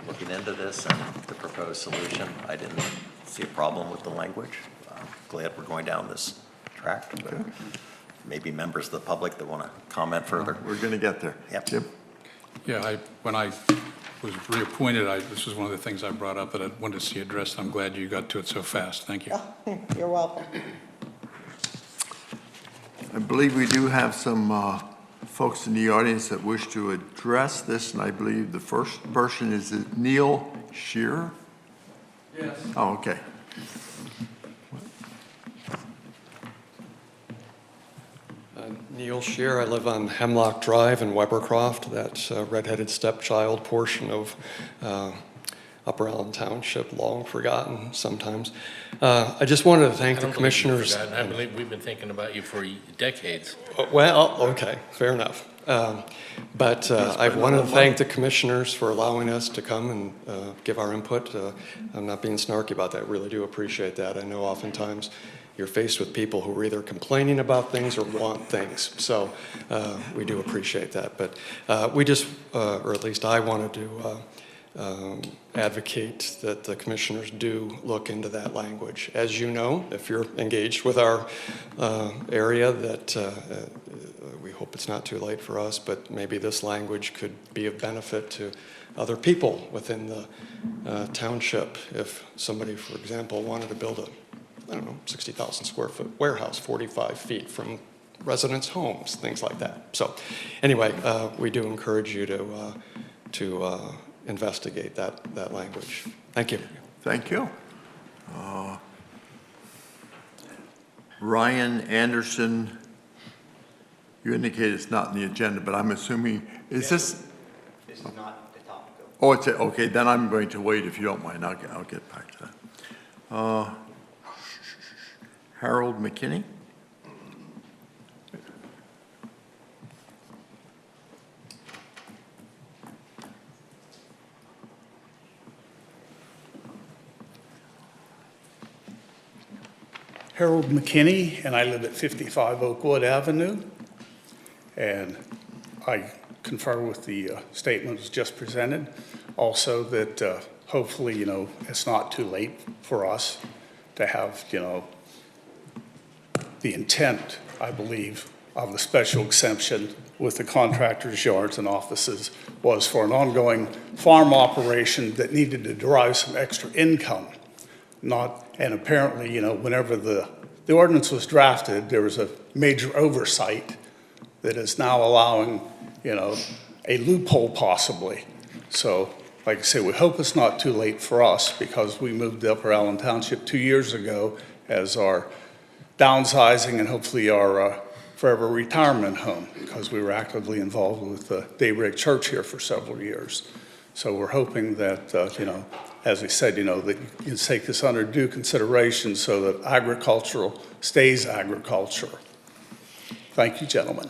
looking into this and the proposed solution. I didn't see a problem with the language. I'm glad we're going down this track, but maybe members of the public that want to comment further. We're going to get there. Yep. Jim? Yeah, when I was reappointed, this was one of the things I brought up that I wanted to see addressed. I'm glad you got to it so fast. Thank you. You're welcome. I believe we do have some folks in the audience that wish to address this, and I believe the first person is Neil Shearer? Yes. Oh, okay. Neil Shear. I live on Hemlock Drive in Webercroft. That's a redheaded stepchild portion of Upper Allen Township, long forgotten sometimes. I just wanted to thank the commissioners. I believe we've been thinking about you for decades. Well, okay, fair enough. But I wanted to thank the commissioners for allowing us to come and give our input. I'm not being snarky about that, really do appreciate that. I know oftentimes you're faced with people who are either complaining about things or want things. So we do appreciate that. But we just, or at least I wanted to advocate that the commissioners do look into that language. As you know, if you're engaged with our area, that we hope it's not too late for us, but maybe this language could be of benefit to other people within the township. If somebody, for example, wanted to build a, I don't know, 60,000 square foot warehouse 45 feet from residents' homes, things like that. So anyway, we do encourage you to investigate that language. Thank you. Thank you. Ryan Anderson, you indicated it's not in the agenda, but I'm assuming, is this? This is not the topic. Oh, it's, okay, then I'm going to wait if you don't mind. I'll get back to that. Harold McKinney? Harold McKinney, and I live at 55 Oakwood Avenue. And I confer with the statements just presented. Also that hopefully, it's not too late for us to have, the intent, I believe, of the special exemption with the contractors' yards and offices was for an ongoing farm operation that needed to derive some extra income. And apparently, whenever the ordinance was drafted, there was a major oversight that is now allowing, a loophole possibly. So, like I say, we hope it's not too late for us because we moved to Upper Allen Township 2 years ago as our downsizing and hopefully our forever retirement home because we were actively involved with the Daybreak Church here for several years. So we're hoping that, as we said, that you take this under due consideration so that agricultural stays agriculture. Thank you, gentlemen.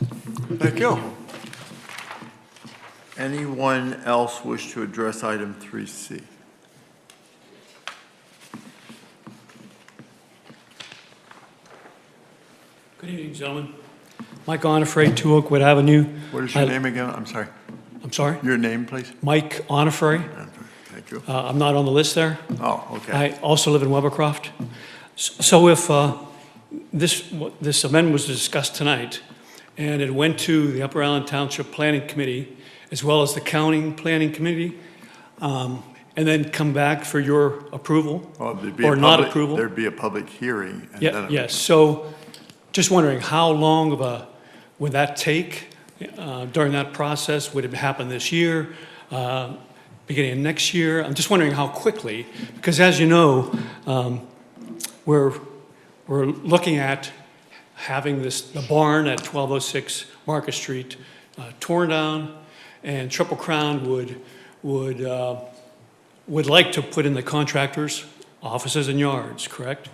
Thank you. Anyone else wish to address item 3C? Good evening, gentlemen. Mike Onifray, 2 Oakwood Avenue. What is your name again? I'm sorry. I'm sorry? Your name, please? Mike Onifray. Thank Thank you. I'm not on the list there. Oh, okay. I also live in Webercroft. So if this amendment was discussed tonight, and it went to the Upper Island Township Planning Committee, as well as the County Planning Committee, and then come back for your approval, Well, there'd be a or not public- approval? There'd be a public hearing. And Yeah, then yes, so just wondering, how long of a, would that take during that process? Would it happen this year, beginning of next year? I'm just wondering how quickly, because as you know, we're looking at having the barn at 1206 Market Street torn down, and Triple Crown would like to put in the contractors' offices and yards, correct?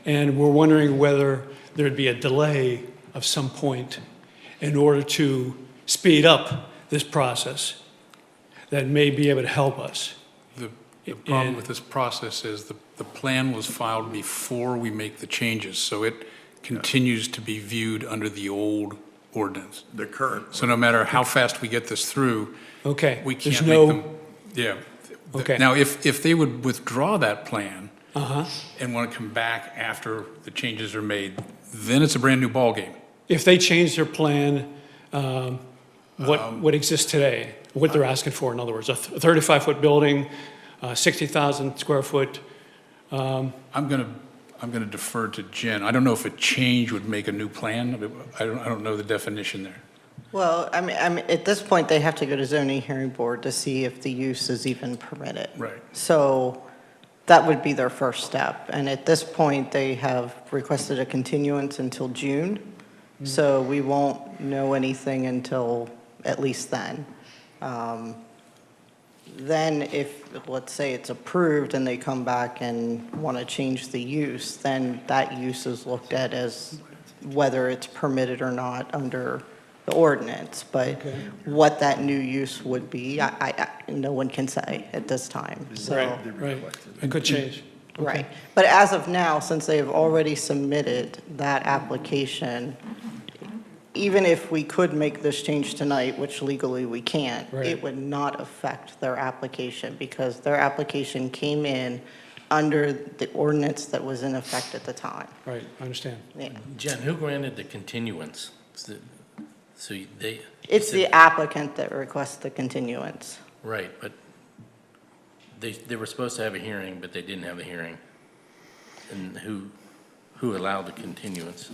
And we're wondering whether there'd be a delay of some point in order to speed up this process that may be able to help us. The problem with this process is the plan was filed before we make the changes, so it continues to be viewed under the old ordinance. The current. So no matter how fast we get this through, Okay. we There's can't no- make them. Yeah. Okay. Now, if they would withdraw that plan Uh-huh. and want to come back after the changes are made, then it's a brand-new ballgame. If they change their plan, what exists today, what they're asking for, in other words, a 35-foot building, 60,000 square foot. I'm going to defer to Jen. I don't know if a change would make a new plan. I don't know the definition there. Well, I mean, at this point, they have to go to zoning hearing board to see if the use is even permitted. Right. So that would be their first step. And at this point, they have requested a continuance until June. So we won't know anything until at least then. Then if, let's say it's approved and they come back and want to change the use, then that use is looked at as whether it's permitted or not under the ordinance. But what that new use would be, no one can say at this time, so. Right, it could change. Right. But as of now, since they have already submitted that application, even if we could make this change tonight, which legally we can't, Right. it would not affect their application because their application came in under the ordinance that was in effect at the time. Right, I understand. Yeah. Jen, who granted the continuance? So they. It's the applicant that requests the continuance. Right, but they were supposed to have a hearing, but they didn't have a hearing. And who allowed the continuance?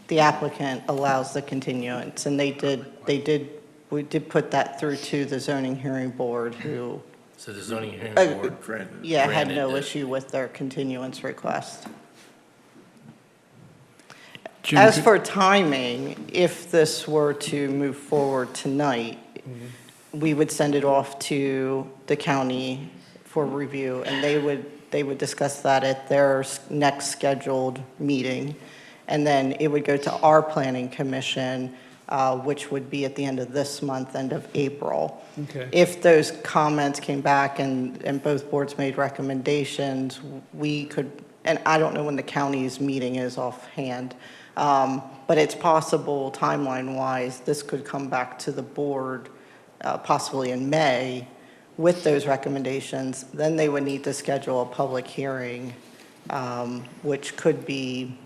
The applicant allows the continuance, and we did put that through to the zoning hearing board who, So the zoning hearing board had granted no it. issue with their continuance request. Jim, As could- for timing, if this were to move forward tonight, we would send it off to the county for review, and they would discuss that at their next scheduled meeting. And then it would go to our planning commission, which would be at the end of this month, end of April. Okay. If those comments came back and both boards made recommendations, we could, and I don't know when the county's meeting is offhand, but it's possible timeline-wise, this could come back to the board possibly in May with those recommendations. Then they would need to schedule a public hearing, which could be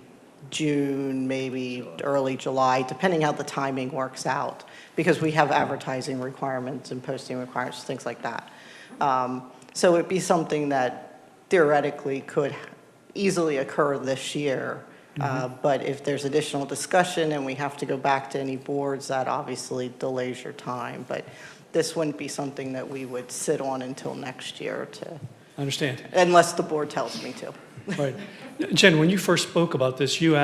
June, maybe early July, depending how the timing works out, because we have advertising requirements and posting requirements, things like that. So it'd be something that theoretically could easily occur this year. But if there's additional discussion and we have to go back to any boards, that obviously delays your time. But this wouldn't be something that we would sit on until next year I understand. unless the board tells me to. Right. Jen, when you first spoke about this, you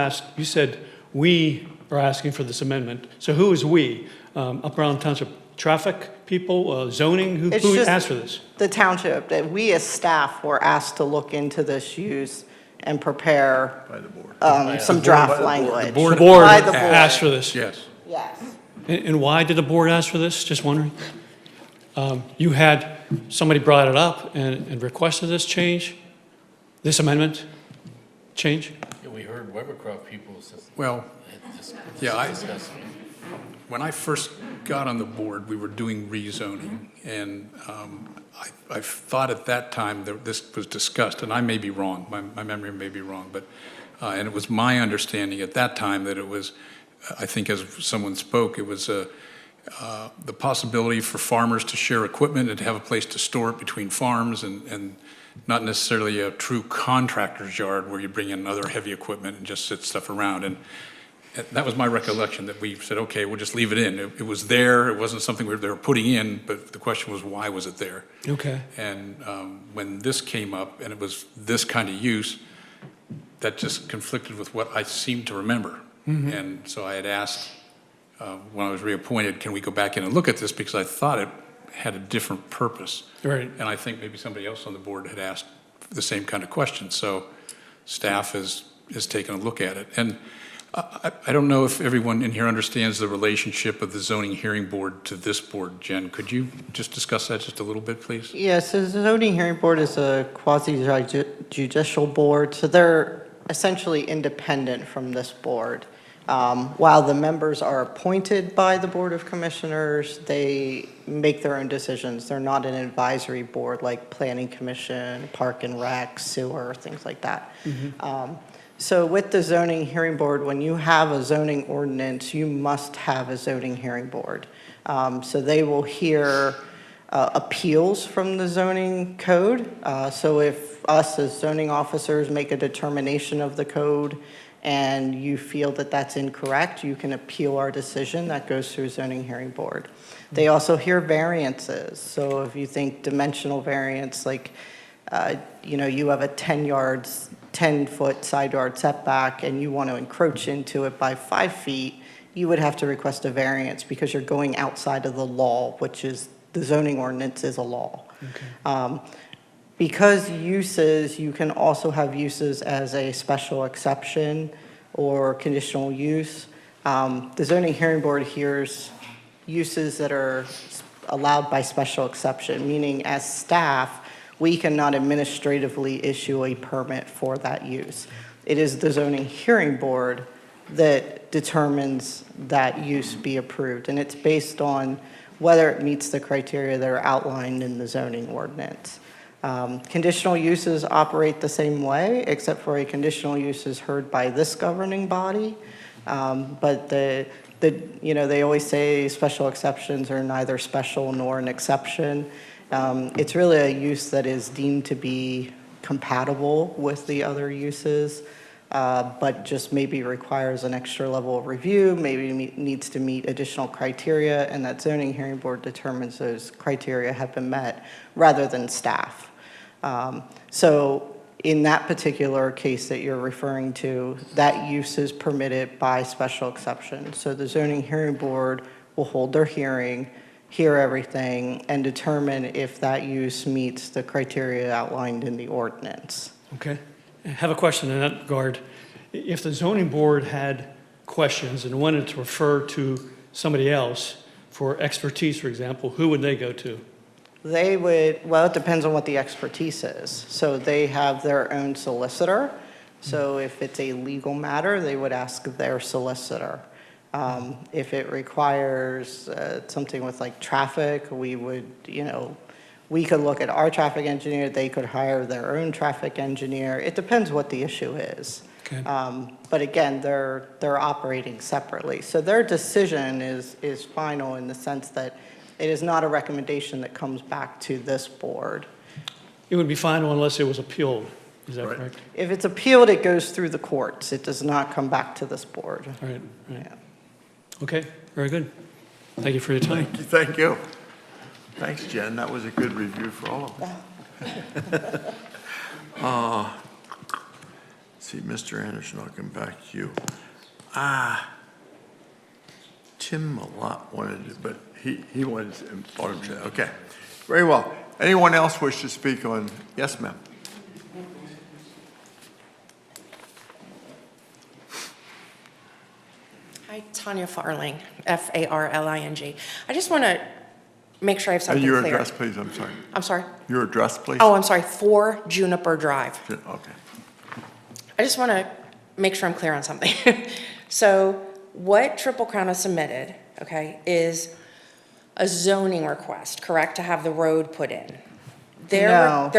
said, we are asking for this amendment. So who is we? Upper Island Township traffic people, zoning? Who It's just asked for this? The township, that we as staff were asked to look into this use and prepare some draft language. The board By the board. asked for this? Yes. Yes. And why did the board ask for this? Just wondering. You had, somebody brought it up and requested this change, this amendment change? Yeah, we heard Webercroft people. Well, yeah, discussing it. when I first got on the board, we were doing rezoning, and I thought at that time that this was discussed, and I may be wrong, my memory may be wrong, but, and it was my understanding at that time that it was, I think as someone spoke, it was the possibility for farmers to share equipment and to have a place to store it between farms, and not necessarily a true contractor's yard where you bring in other heavy equipment and just sit stuff around. And that was my recollection, that we said, okay, we'll just leave it in. It was there, it wasn't something they were putting in, but the question was, why was it there? Okay. And when this came up, and it was this kind of use, that just conflicted with what I seemed to remember. Mhm. And so I had asked, when I was reappointed, can we go back in and look at this, because I thought it had a different purpose. Right. And I think maybe somebody else on the board had asked the same kind of question. So staff has taken a look at it. And I don't know if everyone in here understands the relationship of the zoning hearing board to this board. Jen, could you just discuss that just a little bit, please? Yes, the zoning hearing board is a quasi-judicial board, so they're essentially independent from this board. While the members are appointed by the Board of Commissioners, they make their own decisions. They're not an advisory board like Planning Commission, Park and Rec, Sewer, things like that. So with the zoning hearing board, when you have a zoning ordinance, you must have a zoning hearing board. So they will hear appeals from the zoning code. So if us as zoning officers make a determination of the code and you feel that that's incorrect, you can appeal our decision. That goes through zoning hearing board. They also hear variances. So if you think dimensional variance, like, you have a 10-foot side yard setback and you want to encroach into it by 5 feet, you would have to request a variance because you're going outside of the law, which is the zoning ordinance is a law. Because uses, you can also have uses as a special exception or conditional use. The zoning hearing board hears uses that are allowed by special exception, meaning as staff, we cannot administratively issue a permit for that use. It is the zoning hearing board that determines that use be approved, and it's based on whether it meets the criteria that are outlined in the zoning ordinance. Conditional uses operate the same way, except for a conditional use is heard by this governing body. But they always say special exceptions are neither special nor an exception. It's really a use that is deemed to be compatible with the other uses, but just maybe requires an extra level of review, maybe needs to meet additional criteria, and that zoning hearing board determines those criteria have been met rather than staff. So in that particular case that you're referring to, that use is permitted by special exception. So the zoning hearing board will hold their hearing, hear everything, and determine if that use meets the criteria outlined in the ordinance. Okay. I have a question in that regard. If the zoning board had questions and wanted to refer to somebody else for expertise, for example, who would they go to? They would, well, it depends on what the expertise is. So they have their own solicitor. So if it's a legal matter, they would ask their solicitor. If it requires something with like traffic, we would, we could look at our traffic engineer, they could hire their own traffic engineer. It depends what the issue is. Okay. But again, they're operating separately. So their decision is final in the sense that it is not a recommendation that comes back to this board. It would be final unless it was appealed. Is that correct? If it's appealed, it goes through the courts. It does not come back to this board. All right. Yeah. Okay, very good. Thank you for your time. Thank you. Thanks, Jen. That was a good review for all of us. See, Mr. Anderson, I'll come back to you. Tim Malott wanted to, but he wanted to, okay. Very well. Anyone else wish to speak on? Yes, ma'am. Hi, Tanya Farling, Farling. I just want to make sure I have something Your clear. address, please, I'm sorry. I'm sorry? Your address, please? Oh, I'm sorry, 4 Juniper Drive. Okay. I just want to make sure I'm clear on something. So what Triple Crown has submitted, okay, is a zoning request, correct, to have the road put in? No.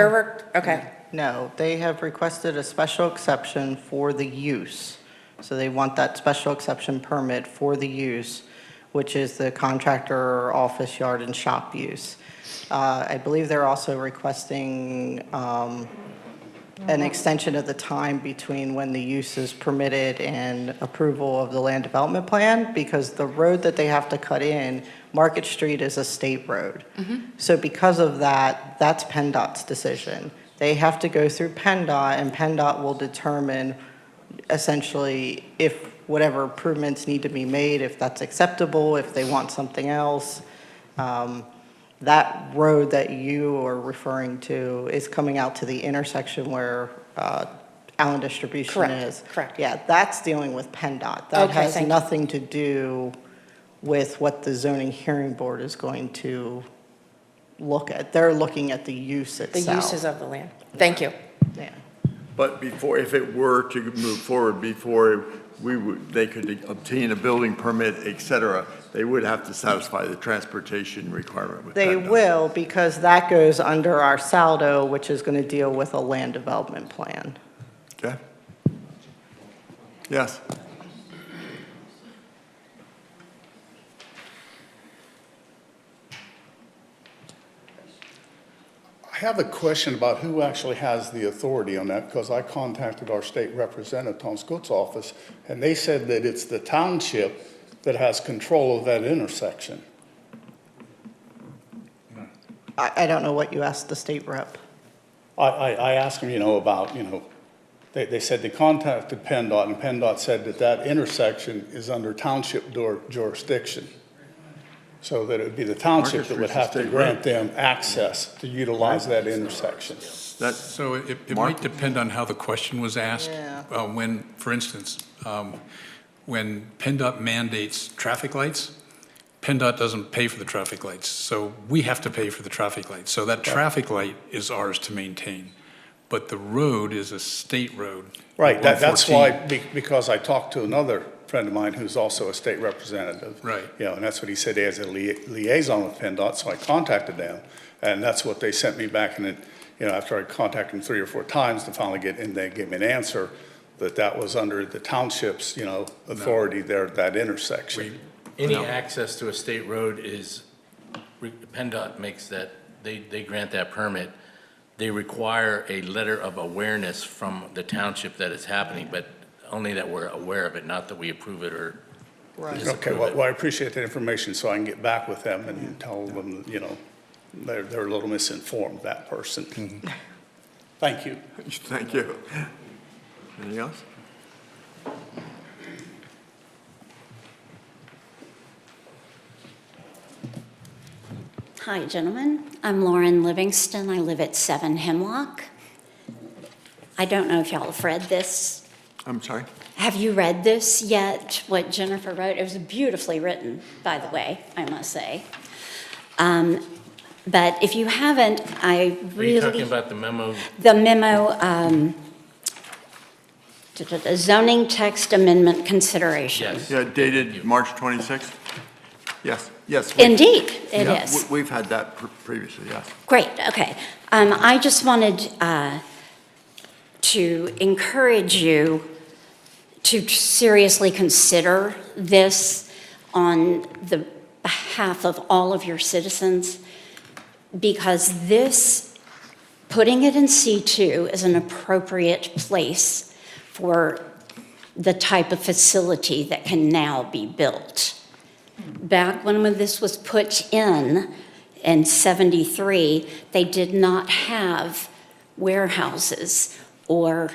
Okay, No, they have requested a special exception for the use. So they want that special exception permit for the use, which is the contractor, office, yard, and shop use. I believe they're also requesting an extension of the time between when the use is permitted and approval of the land development plan, because the road that they have to cut in, Market Street, is a state road. So because of that, that's PennDOT's decision. They have to go through PennDOT, and PennDOT will determine essentially if whatever improvements need to be made, if that's acceptable, if they want something else. That road that you are referring to is coming out to the intersection where Allen Distribution Correct, is. correct. Yeah, that's dealing with PennDOT. That Okay, has thank you. nothing to do with what the zoning hearing board is going to look at. They're looking at the use the itself. uses of the land. Thank you. Yeah. But before, if it were to move forward, before they could obtain a building permit, et cetera, they would have to satisfy the transportation requirement with They PennDOT. will, because that goes under our saldo, which is going to deal with a land development plan. Okay? Yes? I have a question about who actually has the authority on that, because I contacted our state representative, Tom Scott's office, and they said that it's the township that has control of that intersection. I don't know what you asked the state rep. I asked them, about, they said they contacted PennDOT, and PennDOT said that that intersection is under township jurisdiction. So that it would be the township that would have to grant them access to utilize that intersection. So it might depend on how the question was asked. Yeah. When, for instance, when PennDOT mandates traffic lights, PennDOT doesn't pay for the traffic lights, so we have to pay for the traffic lights. So that traffic light is ours to maintain, but the road is a state road. Right, that's 114. why, because I talked to another friend of mine who's also a state representative. Right. And that's what he said, he has a liaison with PennDOT, so I contacted them, and that's what they sent me back, and it, after I contacted them 3 or 4 times to finally and they gave me an answer, that was under the township's, authority there at that intersection. Any access to a state road is, PennDOT makes that, they grant that permit. They require a letter of awareness from the township that it's happening, but only that we're aware of it, not that we approve it or Right. Okay, disapprove it. well, I appreciate that information, so I can get back with them and tell them, they're a little misinformed, that person. Thank you. Thank you. Anything else? Hi, gentlemen. I'm Lauren Livingston. I live at 7 Hemlock. I don't know if y'all have read this. I'm sorry? Have you read this yet, what Jennifer wrote? It was beautifully written, by the way, I must say. But if you haven't, I really... Are you talking about the memo? The memo, zoning text amendment consideration. Yes. Yeah, dated March 26th? Yes, yes. we- Indeed, it Yeah, is. We've had that previously, yes. Great, okay. I just wanted to encourage you to seriously consider this on the behalf of all of your citizens, because this, putting it in C2 is an appropriate place for the type of facility that can now be built. Back when this was put in 73, they did not have warehouses or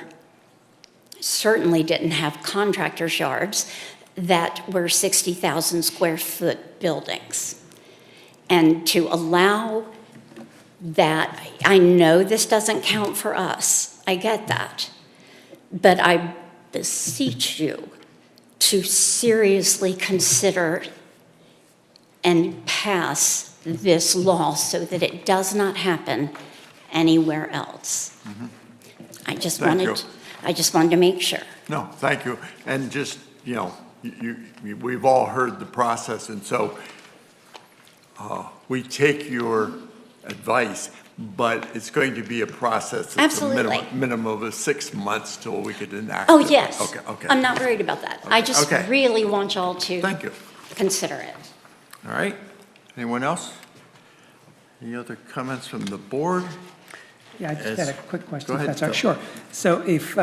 certainly didn't have contractors' yards that were 60,000 square foot buildings. And to allow that, I know this doesn't count for us, I get that, but I beseech you to seriously consider and pass this law so that it does not happen anywhere else. I just Thank you. wanted to make sure. No, thank you. And just, you we've all heard the process, and so we take your advice, but it's going to be a process. It's a Absolutely. minimum of 6 months till we could enact Oh, it. yes. Okay. I'm not worried about that. I just Okay. really want y'all to Thank you. consider it. All right. Anyone else? Any other comments from the board? Yeah, I just As- had a quick question. Go if ahead, that's all right. Phil. Sure. So if,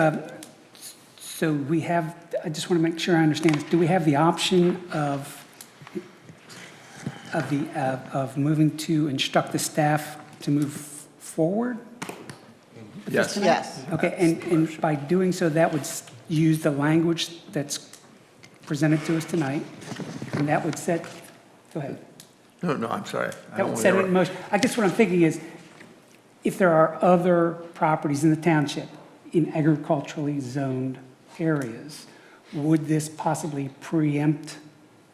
so we have, I just want to make sure I understand this. Do we have the option of moving to instruct the staff to move forward? with this Yes. tonight? Yes. Okay, and by doing so, that would use the language that's presented to us tonight, and that would set, go ahead. No, I'm sorry. I That don't would wanna set it in interrupt. motion. I guess what I'm thinking is, if there are other properties in the township in agriculturally zoned areas, would this possibly preempt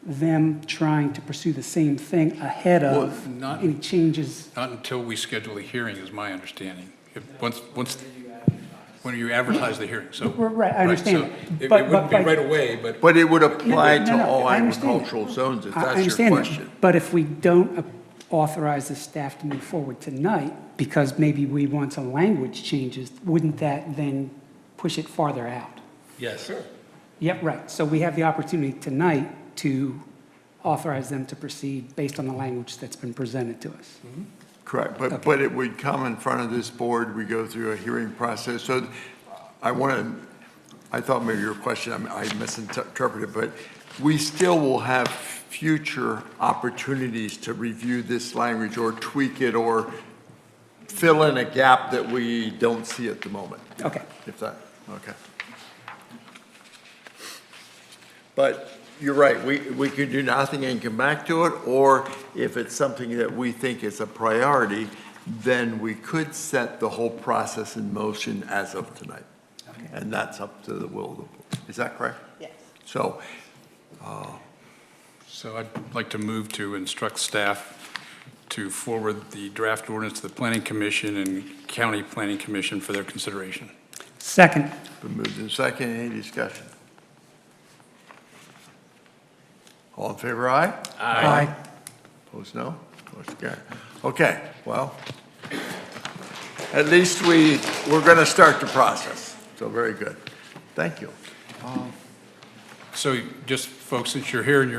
them trying to pursue the same thing ahead of Well, not- any changes? Not until we schedule a hearing, is my understanding. When you advertise the hearing, so. Right, I understand so that. It But- wouldn't be but- right away, but. But it would apply No, to no, all I understand that. agricultural zones, if I that's your understand that. question. But if we don't authorize the staff to move forward tonight, because maybe we want some language changes, wouldn't that then push it farther out? Yes. Yep, right. So we have the opportunity tonight to authorize them to proceed based on the language that's been presented to us. Correct, but it would come in front of this board, we go through a hearing process. So I thought maybe your question, I misinterpreted, but we still will have future opportunities to review this language or tweak it or fill in a gap that we don't see at the moment. Okay. Okay. But you're right, we could do nothing and come back to it, or if it's something that we think is a priority, then we could set the whole process in motion as of tonight. And that's up to the will of the board. Is that correct? Yes. So, So I'd like to move to instruct staff to forward the draft ordinance to the Planning Commission and County Planning Commission for their consideration. Second. been moved in second, any discussion? All in favor, aye? Aye. Opposed, no? Motion carried. Okay, well, at least we're going to start the process, so very good. Thank you. So just, folks, since you're here and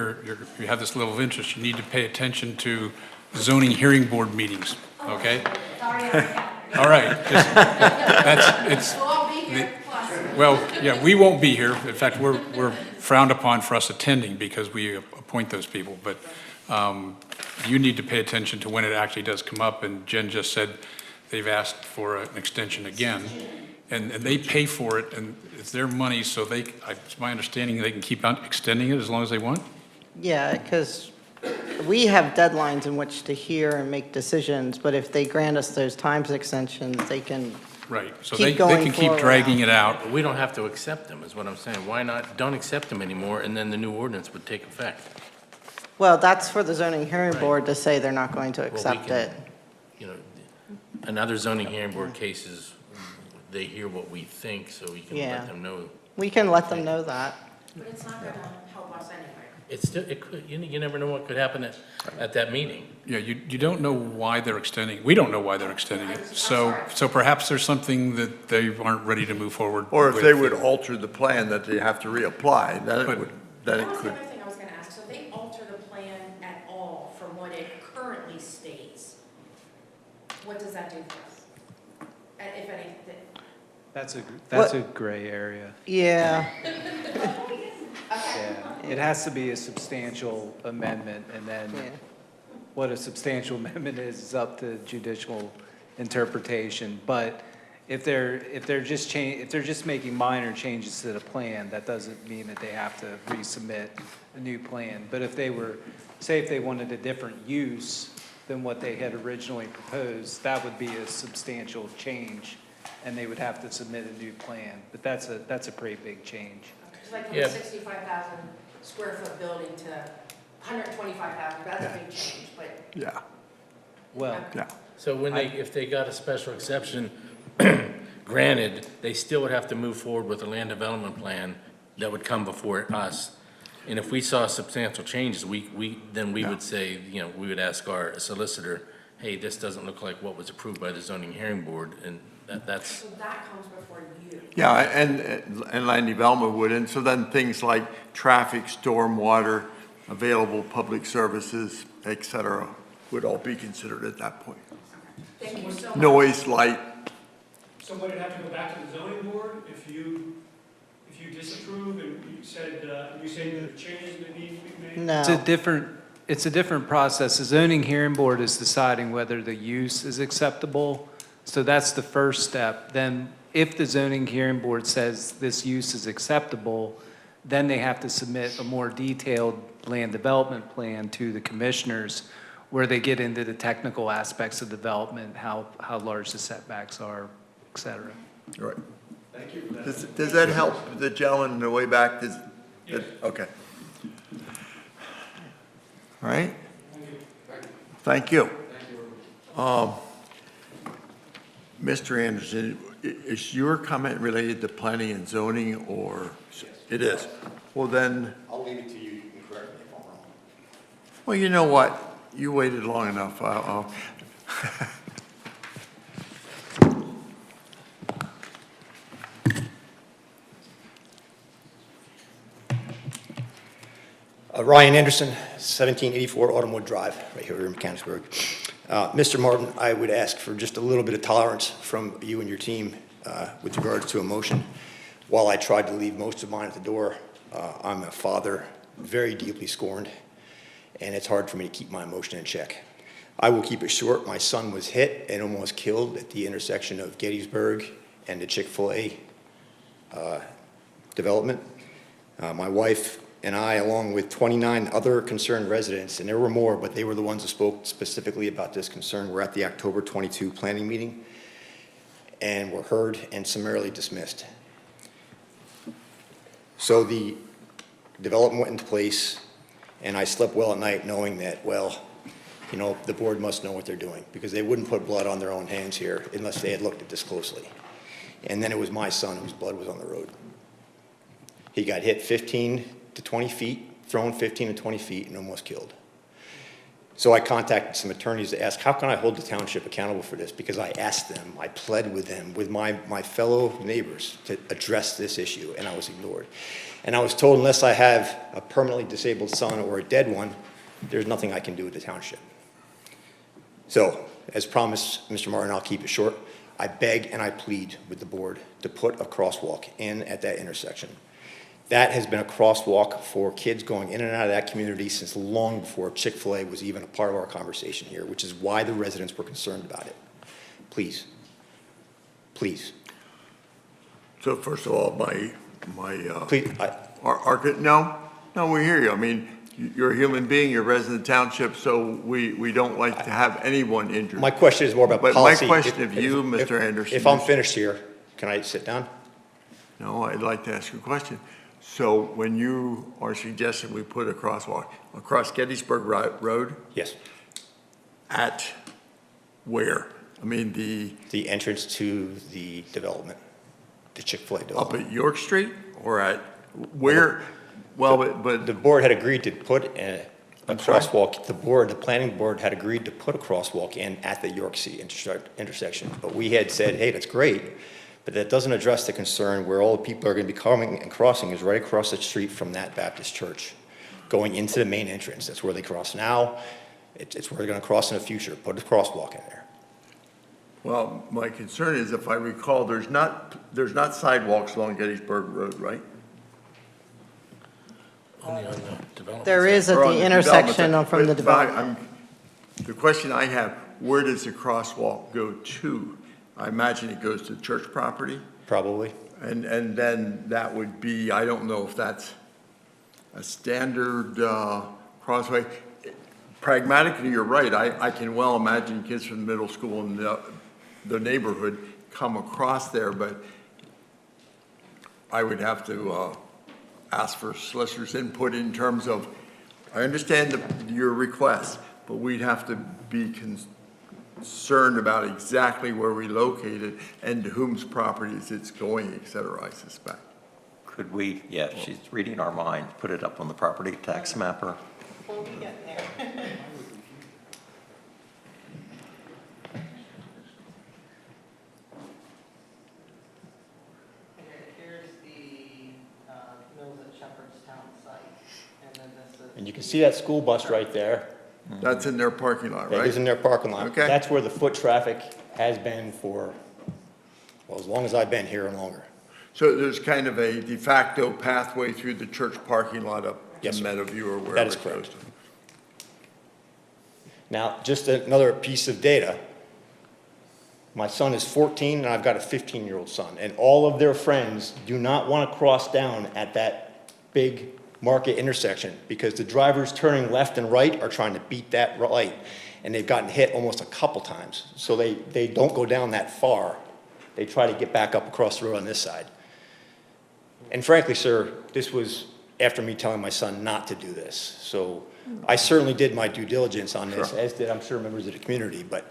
you have this level of interest, you need to pay attention to zoning hearing board meetings, okay? All right. Well, yeah, we won't be here. In fact, we're frowned upon for us attending because we appoint those people. But you need to pay attention to when it actually does come up. And Jen just said they've asked for an extension again. And they pay for it, and it's their money, so it's my understanding they can keep on extending it as long as they want? Yeah, because we have deadlines in which to hear and make decisions, but if they grant us those times extensions, they can Right, so keep they going can keep forward. dragging it out. We don't have to accept them, is what I'm saying. Why not, don't accept them anymore, and then the new ordinance would take effect. Well, that's for the zoning hearing board to say they're not going to we accept can- it. You know, in other zoning hearing board cases, they hear what we think, so we can Yeah. let them know. We can let them know that. But it's not gonna help us anyway. It's still, it could, you never know what could happen at that meeting. Yeah, you don't know why they're extending, we don't know why they're extending it. So perhaps there's something that they aren't ready to move forward with. Or if they would alter the plan that they have to reapply, then it But- would, then it That was the could. other thing I was gonna ask. So they alter the plan at all from what it currently states. What does that do for us? If anything? That's a What- gray area. Yeah. Yeah, it has to be a substantial amendment, and then Yeah. what a substantial amendment is up to judicial interpretation. But if they're just making minor changes to the plan, that doesn't mean that they have to resubmit a new plan. But if they were, say if they wanted a different use than what they had originally proposed, that would be a substantial change, and they would have to submit a new plan. But that's a pretty big change. It's like from Yeah. a 65,000 square foot building to 125,000, that's a big change, but. Yeah, Well, yeah. So when if they got a special exception granted, they still would have to move forward with a land development plan that would come before us. And if we saw substantial changes, then we would say, you know, we would ask our solicitor, hey, this doesn't look like what was approved by the zoning hearing board, and that's. So that comes before you. Yeah, and land development would, and so then things like traffic, stormwater, available public services, et cetera, would all be considered at that point. Thank you so much. Noise, light, So would it have to go back to the zoning board if you disapprove and you said there are changes that need to be made? No. It's a different process. The zoning hearing board is deciding whether the use is acceptable. So that's the first step. Then if the zoning hearing board says this use is acceptable, then they have to submit a more detailed land development plan to the commissioners where they get into the technical aspects of development, how large the setbacks are, et cetera. all right. Thank you. Does that help the gentleman in the way back? Okay. All right? Thank you. Mr. Anderson, is your comment related to planning and zoning, or? It is. Well, then, I'll leave it to you. You can correct me if I'm wrong. well, you know what? You waited long enough. Ryan Anderson, 1784 Autumnwood Drive, right here in Mechanicsburg. Mr. Martin, I would ask for just a little bit of tolerance from you and your team with regards to a motion. While I tried to leave most of mine at the door, I'm a father, very deeply scorned, and it's hard for me to keep my emotion in check. I will keep it short. My son was hit and almost killed at the intersection of Gettysburg and the Chick-fil-A development. My wife and I, along with 29 other concerned residents, and there were more, but they were the ones who spoke specifically about this concern, were at the October 22 planning meeting and were heard and summarily dismissed. So the development went into place, and I slept well at night knowing that, well, you know, the board must know what they're doing, because they wouldn't put blood on their own hands here unless they had looked at this closely. And then it was my son whose blood was on the road. He got hit 15 to 20 feet, thrown 15 to 20 feet, and almost killed. So I contacted some attorneys to ask, how can I hold the township accountable for this? Because I asked them, I pled with them, with my fellow neighbors to address this issue, and I was ignored. And I was told unless I have a permanently disabled son or a dead one, there's nothing I can do with the township. So, as promised, Mr. Martin, I'll keep it short. I beg and I plead with the board to put a crosswalk in at that intersection. That has been a crosswalk for kids going in and out of that community since long before Chick-fil-A was even a part of our conversation here, which is why the residents were concerned about it. Please, please. So first of all, Please, no, we hear you. I mean, you're a human being, you're a resident of the township, so we don't like to have anyone injured. My question is more about But policy. my question of you, Mr. Anderson. If I'm finished here, can I sit down? No, I'd like to ask you a question. So when you are suggesting we put a crosswalk across Gettysburg Road? Yes. At where? I mean, the entrance to the development, the Chick-fil-A development. Up at York Street or at where? Well, but the board had agreed to put a crosswalk. The planning board had agreed to put a crosswalk in at the York C intersection. But we had said, hey, that's great, but that doesn't address the concern where all the people are going to be coming and crossing is right across the street from that Baptist church, going into the main entrance. That's where they cross now. It's where they're going to cross in the future. Put a crosswalk in there. Well, my concern is, if I recall, there's not sidewalks along Gettysburg Road, right? Only on the development. There is at Or on the the intersection development side. from the But development. The question I have, where does the crosswalk go to? I imagine it goes to church property? Probably. And then that would be, I don't know if that's a standard crossway. Pragmatically, you're right. I can well imagine kids from middle school in the neighborhood come across there, but I would have to ask for solicitor's input in terms of, I understand your request, but we'd have to be concerned about exactly where we locate it and to whom's properties it's going, et cetera, I suspect. Could we, yeah, she's reading our mind, put it up on the property tax mapper? We'll be getting there. Here's the Mills at Shepherdstown site, and then this is. And you can see that school bus right there. That's in their parking lot, right? It is in their parking lot. Okay. That's where the foot traffic has been for, well, as long as I've been here and longer. So there's kind of a de facto pathway through the church parking lot up to Yes, sir. Meadowview or wherever That is it goes. correct. Now, just another piece of data. My son is 14 and I've got a 15-year-old son, and all of their friends do not want to cross down at that big market intersection because the drivers turning left and right are trying to beat that light, and they've gotten hit almost a couple times. So they don't go down that far. They try to get back up across the road on this side. And frankly, sir, this was after me telling my son not to do this. So I certainly did my due diligence on this, as did, I'm sure, members of the community, but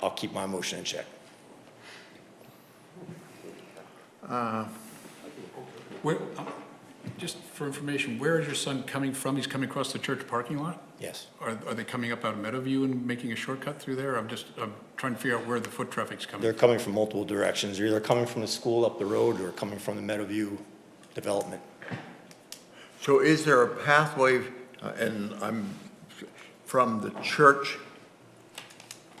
I'll keep my emotion in check. Just for information, where is your son coming from? He's coming across the church parking lot? Yes. Are they coming up out of Meadowview and making a shortcut through there? I'm trying to figure out where the foot traffic's coming They're from. coming from multiple directions. They're either coming from the school up the road or coming from the Meadowview development. So is there a pathway, and I'm from the church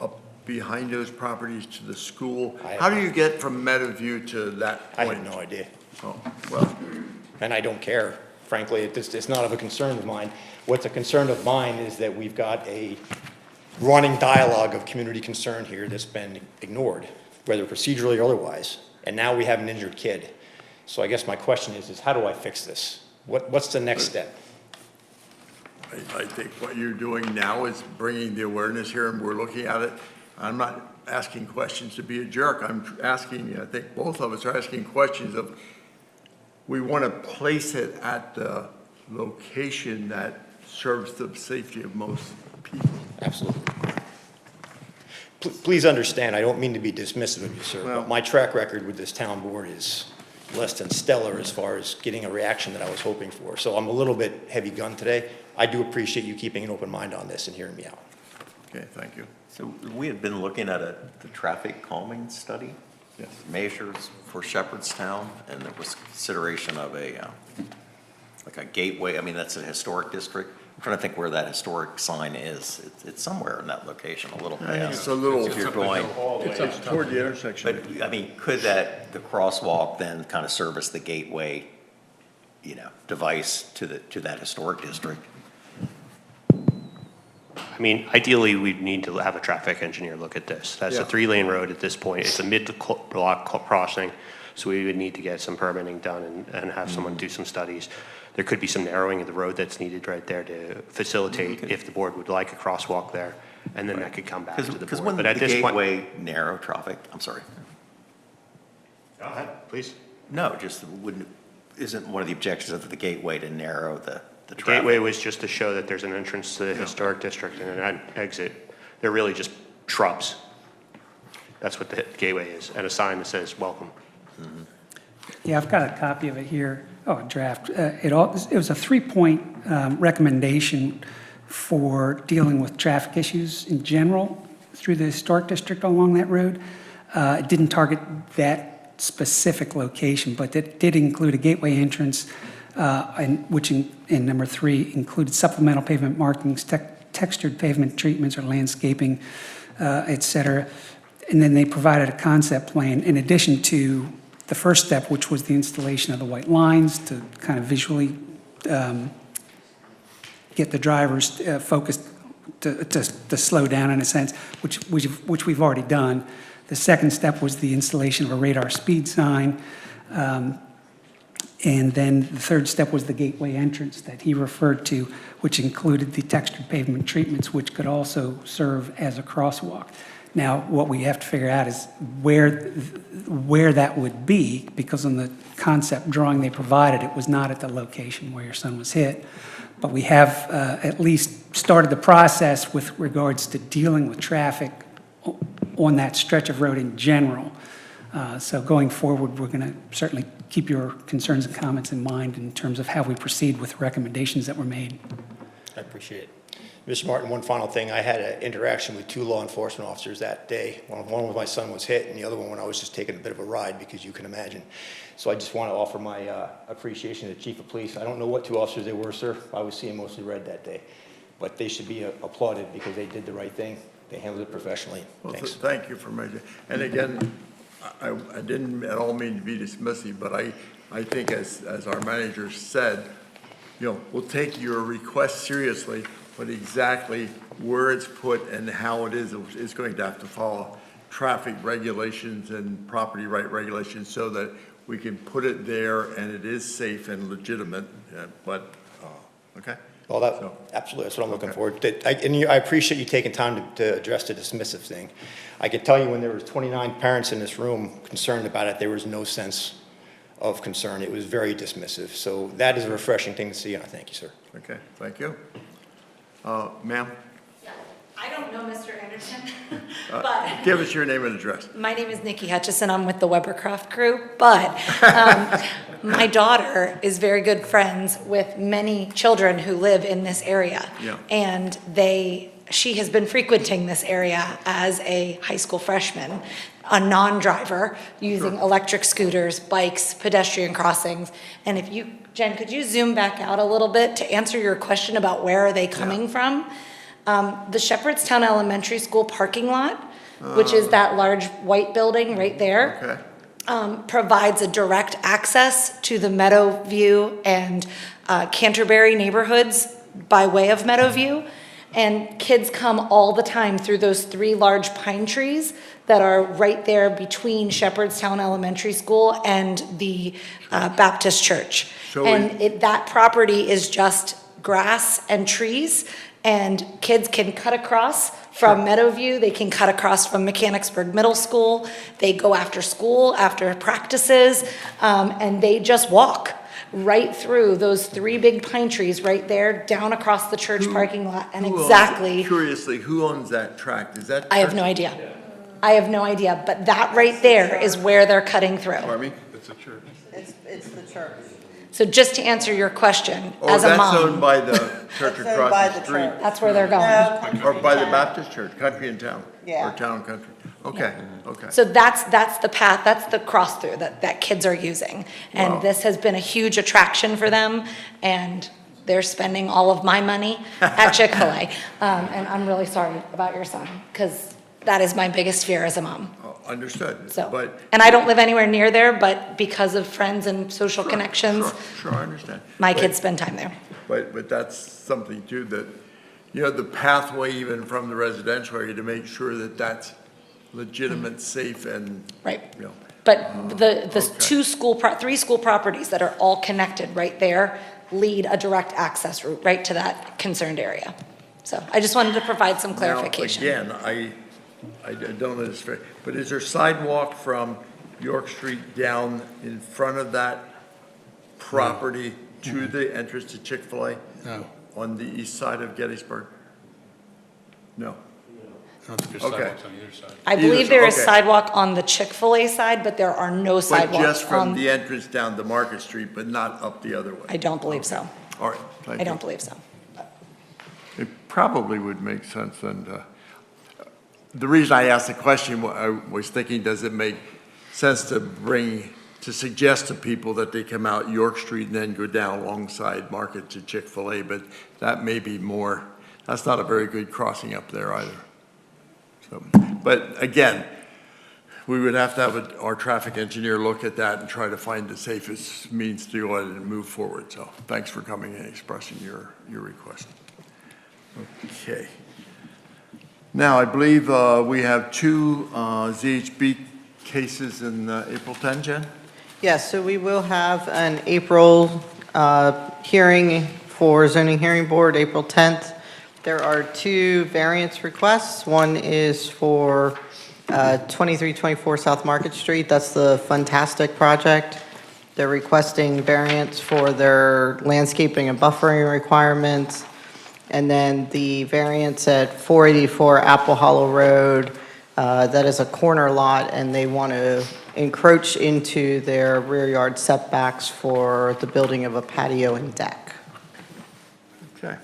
up behind those properties to the school? How do you get from Meadowview to that I point? have no idea. Oh, well, And I don't care, frankly. It's not of a concern of mine. What's a concern of mine is that we've got a running dialogue of community concern here that's been ignored, whether procedurally or otherwise. And now we have an injured kid. So I guess my question is how do I fix this? What's the next step? I think what you're doing now is bringing the awareness here, and we're looking at it. I'm not asking questions to be a jerk. I'm asking, I think both of us are asking questions of, we want to place it at the location that serves the safety of most people. Absolutely. Please understand, I don't mean to be dismissive of you, sir, Well- but my track record with this town board is less than stellar as far as getting a reaction that I was hoping for. So I'm a little bit heavy gun today. I do appreciate you keeping an open mind on this and hearing me out. Okay, thank you. So we had been looking at the traffic calming study. Yes. Measures for Shepherdstown, and there was consideration of like a gateway. I mean, that's a historic district. I'm trying to think where that historic sign is. It's somewhere in that location, a little I think past. it's a little- If you're going. It's toward the intersection. But, I mean, could the crosswalk then kind of service the gateway, device to that historic district? I mean, ideally, we'd need to have a traffic engineer look at this. That's Yeah. a 3-lane road at this point. It's a mid-block crossing, so we would need to get some permitting done and have someone do some studies. There could be some narrowing of the road that's needed right there to facilitate if the board would like a crosswalk there, and then that could come back to the Because board. when But the at this point, gateway narrow traffic, I'm sorry. go ahead, please. No, just isn't one of the objectives of the gateway to narrow the The traffic? gateway was just to show that there's an entrance to the historic district and an exit. They're really just shrubs. That's what the gateway is, and a sign that says, welcome. Yeah, I've got a copy of it here, a draft. It was a 3-point recommendation for dealing with traffic issues in general through the historic district along that road. It didn't target that specific location, but it did include a gateway entrance, which in number 3 included supplemental pavement markings, textured pavement treatments or landscaping, et cetera. And then they provided a concept plan in addition to the first step, which was the installation of the white lines to kind of visually get the drivers focused to slow down in a sense, which we've already done. The second step was the installation of a radar speed sign. And then the third step was the gateway entrance that he referred to, which included the textured pavement treatments, which could also serve as a crosswalk. Now, what we have to figure out is where that would be, because on the concept drawing they provided, it was not at the location where your son was hit. But we have at least started the process with regards to dealing with traffic on that stretch of road in general. So going forward, we're going to certainly keep your concerns and comments in mind in terms of how we proceed with recommendations that were made. I appreciate it. Mr. Martin, one final thing. I had an interaction with 2 law enforcement officers that day. One when my son was hit, and the other one when I was just taking a bit of a ride, because you can imagine. So I just want to offer my appreciation to the chief of police. I don't know what 2 officers they were, sir. I was seeing mostly red that day. But they should be applauded because they did the right thing. They handled it professionally. Well, Thanks. thank you for mentioning. And again, I didn't at all mean to be dismissive, but I think as our manager said, we'll take your request seriously, but exactly where it's put and how it is going to have to follow traffic regulations and property right regulations so that we can put it there and it is safe and legitimate, okay? Well, absolutely, that's what I'm looking for. I appreciate you taking time to address the dismissive thing. I can tell you when there was 29 parents in this room concerned about it, there was no sense of concern. It was very dismissive. So that is a refreshing thing to see, and I thank you, sir. Okay, thank you. Ma'am? I don't know Mr. Anderson, but Give us your name and address. my name is Nikki Hutchison. I'm with the Webercraft Crew, but my daughter is very good friends with many children who live in this area. Yeah. And she has been frequenting this area as a high school freshman, a non-driver, using electric scooters, bikes, pedestrian crossings. And if you, Jen, could you zoom back out a little bit to answer your question about where are they coming from? The Shepherdstown Elementary School parking lot, which is that large white building right there, provides a direct access to the Meadowview and Canterbury neighborhoods by way of Meadowview. And kids come all the time through those 3 large pine trees that are right there between Shepherdstown Elementary School and the Baptist Church. So that property is just grass and trees, and kids can cut across from Meadowview. They can cut across from Mechanicsburg Middle School. They go after school, after practices, and they just walk right through those 3 big pine trees right there, down across the church parking lot, and Curiously, who owns that tract? Is that? I have no idea. I have no idea, but that right there is where they're cutting through. Pardon me? It's a church. It's the church. So just to answer your question, as a that's mom. owned by the church across the street? That's where they're going. Or by the Baptist church, Country and Town? Yeah. Or Town and Country? Okay, okay. So that's the path, that's the cross through that kids are using. And Wow. this has been a huge attraction for them, and they're spending all of my money at Chick-fil-A. And I'm really sorry about your son, because that is my biggest fear as a mom. Understood. So, But and I don't live anywhere near there, but because of friends and social Sure, connections, Sure, I understand. my But- kids spend time there. But that's something too that, the pathway even from the residential area to make sure that that's legitimate, safe, and. Right. You know, But the okay. 3 school properties that are all connected right there lead a direct access route right to that concerned area. So I just wanted to provide some clarification. Now, again, I don't know this very, but is there sidewalk from York Street down in front of that property to the entrance to Chick-fil-A? No. On the east side of Gettysburg? No. I don't think there's Okay. sidewalks on either side. I believe there is okay. sidewalk on the Chick-fil-A side, but there are no But sidewalks just from on, the entrance down to Market Street, but not up the other way? I don't believe so. All right, thank you. I don't believe so. It probably would make sense, and the reason I asked the question, I was thinking, does it make sense to suggest to people that they come out York Street and then go down alongside Market to Chick-fil-A, but that may be more, that's not a very good crossing up there either. So, but again, we would have to have our traffic engineer look at that and try to find the safest means to go ahead and move forward. So thanks for coming and expressing your request. Okay. Now, I believe we have 2 ZHB cases in April 10, Jen? Yes, so we will have an April hearing for zoning hearing board, April 10th. There are 2 variance requests. One is for 2324 South Market Street. That's the Funtastic project. They're requesting variance for their landscaping and buffering requirements. And then the variance at 484 Apple Hollow Road, that is a corner lot, and they want to encroach into their rear yard setbacks for the building of a patio and deck. Okay.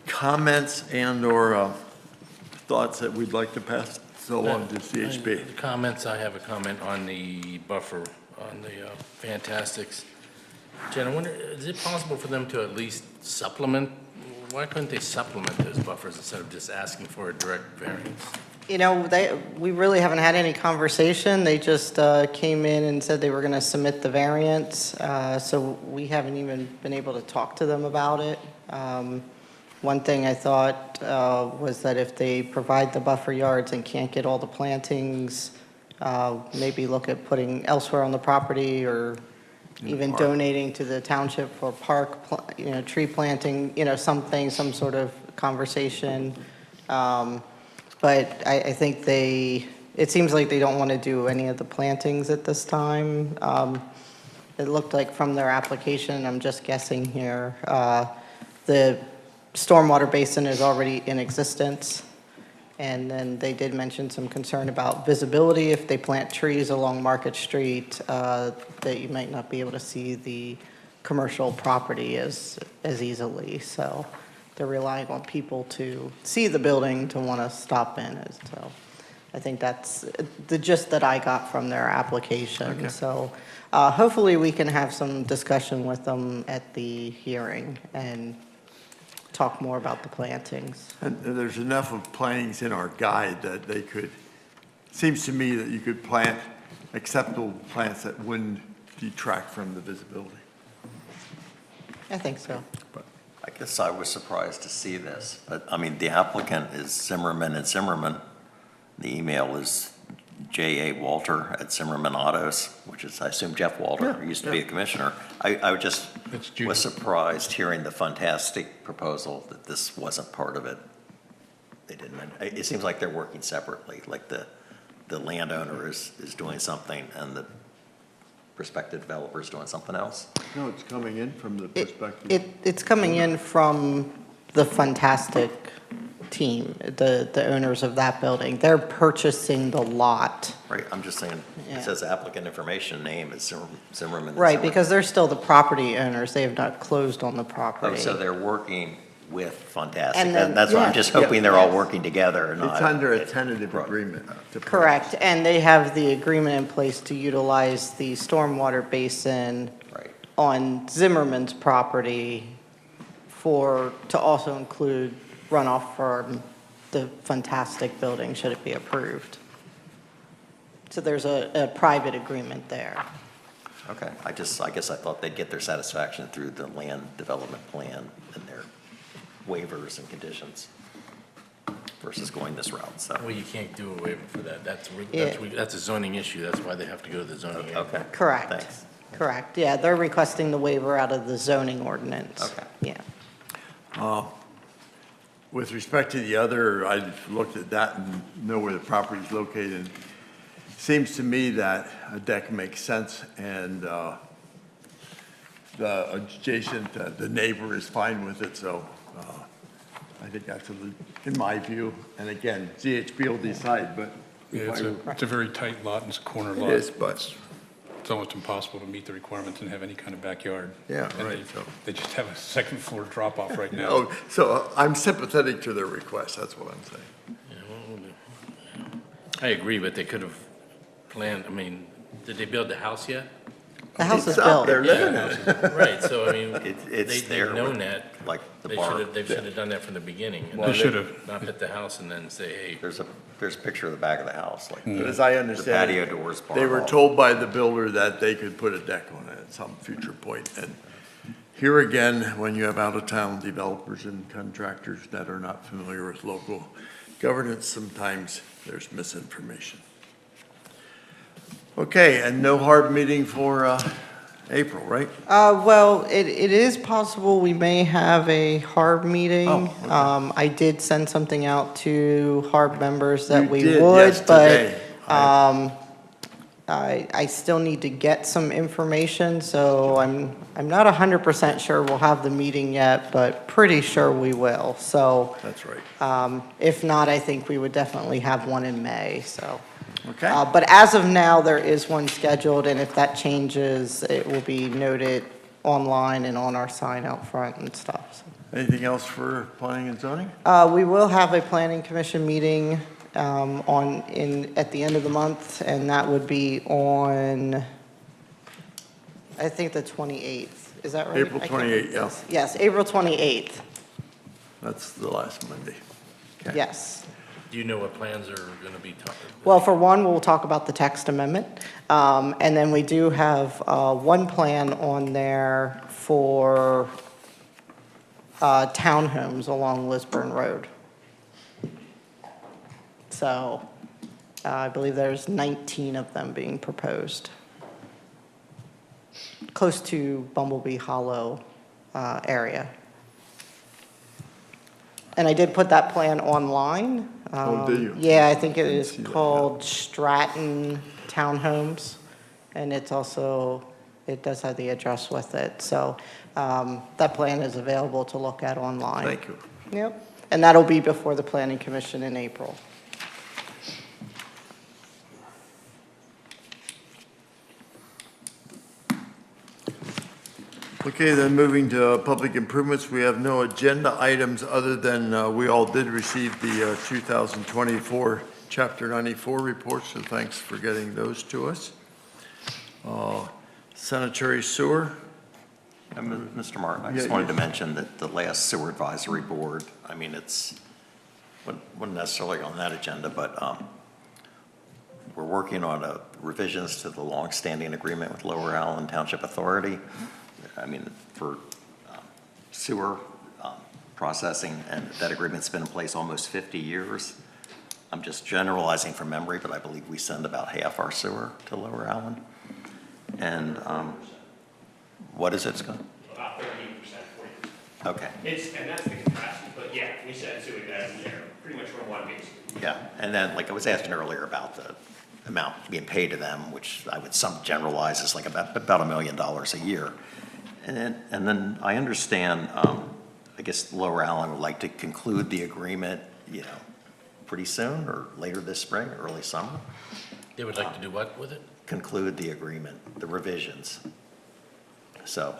Comments and/or thoughts that we'd like to pass along to CHB? Comments, I have a comment on the buffer, on the Fantastics. Jen, I wonder, is it possible for them to at least supplement? Why couldn't they supplement those buffers instead of just asking for a direct variance? You know, we really haven't had any conversation. They just came in and said they were going to submit the variance. So we haven't even been able to talk to them about it. One thing I thought was that if they provide the buffer yards and can't get all the plantings, maybe look at putting elsewhere on the property or even donating to the township for park, tree planting, something, some sort of conversation. But I think it seems like they don't want to do any of the plantings at this time. It looked like from their application, I'm just guessing here, the stormwater basin is already in existence. And then they did mention some concern about visibility. If they plant trees along Market Street, that you might not be able to see the commercial property as easily. So they're relying on people to see the building to want to stop in. So I think that's the gist that I got from their application. Okay. So hopefully we can have some discussion with them at the hearing and talk more about the plantings. And there's enough of plantings in our guide that they could, seems to me that you could plant acceptable plants that wouldn't detract from the visibility. I think so. I guess I was surprised to see this, but I mean, the applicant is Zimmerman and Zimmerman. The email is J.A. Walter at Zimmerman Autos, which is, I assume, Jeff Walter, who used to be a commissioner. I just was surprised hearing the fantastic proposal that this wasn't part of it. They didn't, it seems like they're working separately, like the landowner is doing something and the prospective developer is doing something else. No, it's coming in from the perspective. It's coming in from the Fantastic team, the owners of that building. They're purchasing the lot. Right, I'm just saying, it says applicant information, name is Zimmerman. and Right, Zimmerman. because they're still the property owners. They have not closed on the property. Oh, so they're working with Fantastic. And then- That's why I'm yeah. just hoping they're all working together and not. It's under a tentative agreement. Correct, and they have the agreement in place to utilize the stormwater basin on Zimmerman's property to also include runoff from the Fantastic building, should it be approved. So there's a private agreement there. Okay, I guess I thought they'd get their satisfaction through the land development plan and their waivers and conditions versus going this route, so. Well, you can't do a waiver for that. Yeah. That's a zoning issue. That's why they have to go to the zoning. Okay. Correct. Thanks. Correct, yeah, they're requesting the waiver out of the zoning ordinance. Okay. Yeah. With respect to the other, I looked at that and know where the property is located. Seems to me that a deck makes sense, and the adjacent, the neighbor is fine with it, so I think that's, in my view, and again, ZHB will decide, but. Yeah, it's a very tight lot, and it's a corner lot. It is, but. It's almost impossible to meet the requirements and have any kind of backyard. Yeah, And right. They just have a second floor drop off right now. Oh, so I'm sympathetic to their request, that's what I'm saying. I agree, but they could have planned, did they build the house yet? The house is It's up built. there, Yeah. living. Right, so It's they've there, known that. like the They bar. should have done that from the beginning. and They not- should have. Not hit the house and then say, hey, There's a picture of the back of the house, like But as I the understand patio it, doors. they were bar told by the builder that they could put a deck on it at some future point. And here again, when you have out-of-town developers and contractors that are not familiar with local governance, sometimes there's misinformation. Okay, and no hard meeting for April, right? Well, it is possible we may have a HARB meeting. Oh, okay. I did send something out to HARB members that You we did would, but yesterday. I still need to get some information, so I'm not 100% sure we'll have the meeting yet, but pretty sure we will. So That's right. if not, I think we would definitely have one in May, so. Okay. But as of now, there is one scheduled, and if that changes, it will be noted online and on our sign out front and stuff. Anything else for planning and zoning? We will have a planning commission meeting at the end of the month, and that would be on, I think, the 28th. Is that right? April I can't- 28th, yeah. Yes, April 28th, That's the last Monday. Okay. yes. Do you know what plans are going to be talking? Well, for one, we'll talk about the text amendment. And then we do have one plan on there for townhomes along Lisburn Road. So I believe there's 19 of them being proposed. Close to Bumblebee Hollow area. And I did put that plan online. Oh, did you? Yeah, I think it is see that, called Stratton Townhomes. And it's also, it does have the address with it. So that plan is available to look at online. Thank you. Yep. And that'll be before the Planning Commission in April. Okay, then moving to public improvements, we have no agenda items other than we all did receive the 2024 Chapter 94 report, so thanks for getting those to us. Sanitary sewer? Mr. Martin, I just wanted to mention that the last sewer advisory board, I mean, wasn't necessarily on that agenda, but we're working on revisions to the longstanding agreement with Lower Allen Township Authority. I mean, for sewer processing, and that agreement's been in place almost 50 years. I'm just generalizing from memory, but I believe we send about half our sewer to Lower Allen. And what is it, Scott? About 30%, 40%. Okay. And that's the capacity, but yeah, we send sewage out there, pretty much from one base. Yeah, and then, like I was asking earlier about the amount being paid to them, which I would generalize as like about $1 million a year. And then I understand, I guess Lower Allen would like to conclude the agreement, pretty soon, or later this spring, early summer. They would like to do what with it? Conclude the agreement, the revisions. So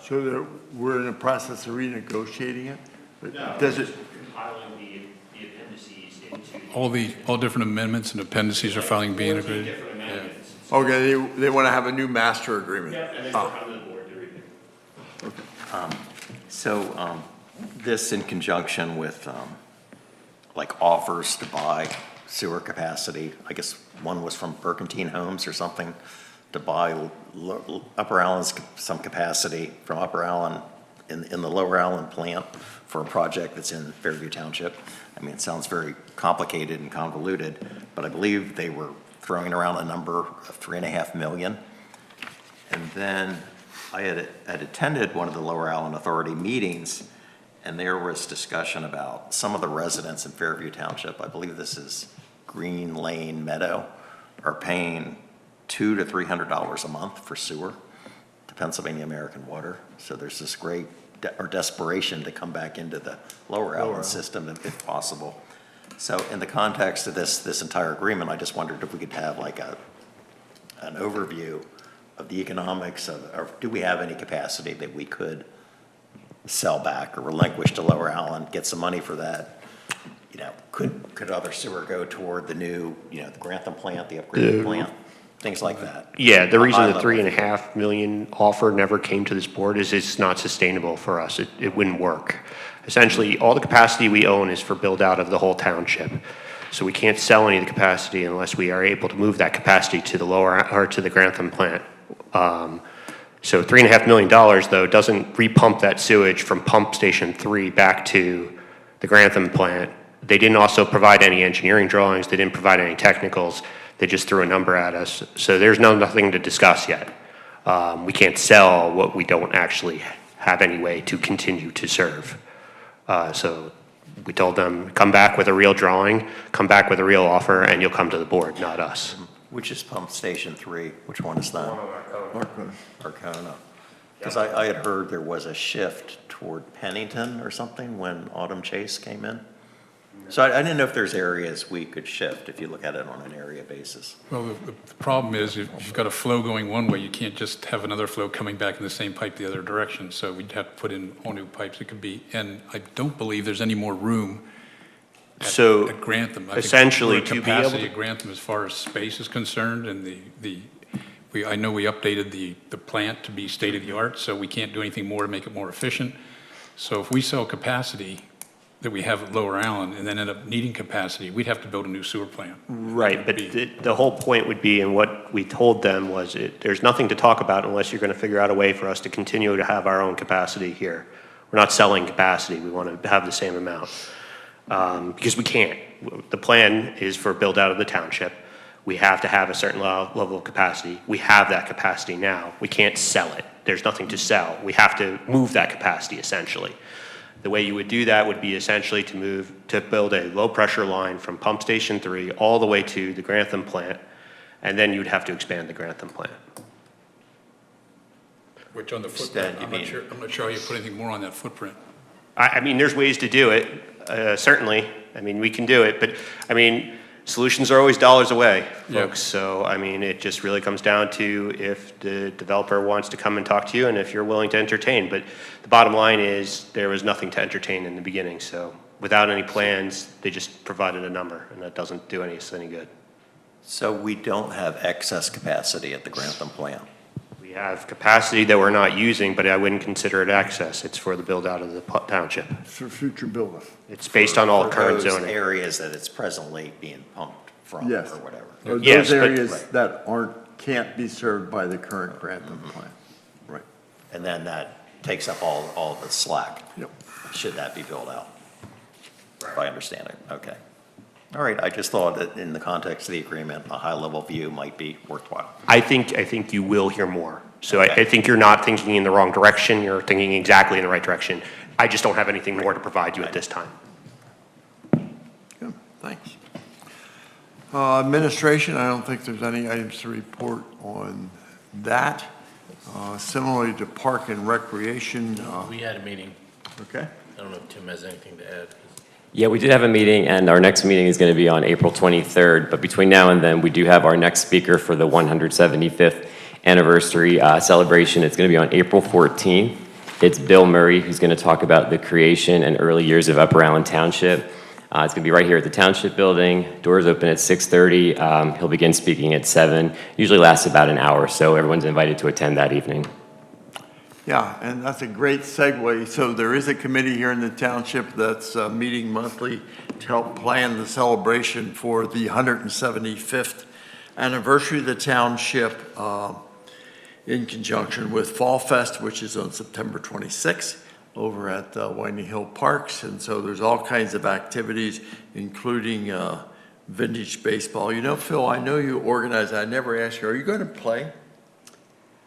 We're in the process of renegotiating it? But No, does we're it? just compiling the appendices into. All different amendments and appendices are finally being integrated. Different amendments. Okay, they want to have a new master agreement? Yep, and then we'll come to the board to review. So this in conjunction with like offers to buy sewer capacity, I guess one was from Burkentine Homes or something, to buy Upper Allen's some capacity from Upper Allen in the Lower Allen plant for a project that's in Fairview Township. I mean, it sounds very complicated and convoluted, but I believe they were throwing around a number of $3.5 million. And then I had attended one of the Lower Allen Authority meetings, and there was discussion about some of the residents in Fairview Township, I believe this is Green Lane Meadow, are paying $200 to $300 a month for sewer to Pennsylvania American Water. So there's this great desperation to come back into the Lower Allen system if possible. So in the context of this entire agreement, I just wondered if we could have like an overview of the economics of do we have any capacity that we could sell back or relinquish to Lower Allen, get some money for that? Could other sewer go toward the new, the Grantham plant, the upgraded plant, things like that? Yeah, the reason the High level. $3.5 million offer never came to this board is it's not sustainable for us. It wouldn't work. Essentially, all the capacity we own is for build out of the whole township. So we can't sell any of the capacity unless we are able to move that capacity to the Grantham plant. So $3.5 million though doesn't repump that sewage from pump station 3 back to the Grantham plant. They didn't also provide any engineering drawings. They didn't provide any technicals. They just threw a number at us. So there's nothing to discuss yet. We can't sell what we don't actually have any way to continue to serve. So we told them, come back with a real drawing, come back with a real offer, and you'll come to the board, not us. Which is pump station 3? Which one is that? Arcona. Because I had heard there was a shift toward Pennington or something when Autumn Chase came in. So I didn't know if there's areas we could shift if you look at it on an area basis. Well, the problem is if you've got a flow going one way, you can't just have another flow coming back in the same pipe the other direction. So we'd have to put in all new pipes. It could be, and I don't believe there's any more room So at Grantham. I think essentially, we're at to be capacity able at Grantham as far as space is concerned, and I know we updated the plant to be state-of-the-art, so we can't do anything more to make it more efficient. So if we sell capacity that we have at Lower Allen and then end up needing capacity, we'd have to build a new sewer plant. Right, but the whole point would be, and what we told them was, there's nothing to talk about unless you're going to figure out a way for us to continue to have our own capacity here. We're not selling capacity, we want to have the same amount. Because we can't. The plan is for build out of the township. We have to have a certain level of capacity. We have that capacity now. We can't sell it. There's nothing to sell. We have to move that capacity, essentially. The way you would do that would be essentially to build a low-pressure line from Pump Station 3 all the way to the Grantham plant, and then you'd have to expand the Grantham plant. Which on the footprint, I'm not sure how you put anything more on that footprint. I mean, there's ways to do it, certainly. I mean, we can do it, but, I mean, solutions are always dollars away, folks. So, I mean, it just really comes down to if the developer wants to come and talk to you and if you're willing to entertain. But the bottom line is there was nothing to entertain in the beginning. So without any plans, they just provided a number, and that doesn't do us any good. So we don't have excess capacity at the Grantham plant? We have capacity that we're not using, but I wouldn't consider it excess. It's for the build out of the township. For future building. It's based on all For current those zoning. areas that it's presently being pumped from Yes. or whatever. Those Yes, but- areas that can't be served by the current Grantham plant. Right. And then that takes up all of the slack. Yep. Should that be built out? If I understand it, okay. All right, I just thought that in the context of the agreement, a high-level view might be worthwhile. I think you will hear more. So Okay. I think you're not thinking in the wrong direction. You're thinking exactly in the right direction. I just don't have anything more to provide you at this time. Good, thanks. Administration, I don't think there's any items to report on that. Similarly to Park and Recreation. We had a meeting. Okay. I don't know if Tim has anything to add. Yeah, we did have a meeting, and our next meeting is going to be on April 23rd. But between now and then, we do have our next speaker for the 175th anniversary celebration. It's going to be on April 14th. It's Bill Murray, who's going to talk about the creation and early years of Upper Allen Township. It's going to be right here at the Township Building. Doors open at 6:30. He'll begin speaking at 7. Usually lasts about an hour, so everyone's invited to attend that evening. Yeah, and that's a great segue. So there is a committee here in the township that's meeting monthly to help plan the celebration for the 175th anniversary of the township in conjunction with Fall Fest, which is on September 26th over at Winding Hill Parks. And so there's all kinds of activities, including vintage baseball. You know, Phil, I know you organize. I never asked you, are you going to play?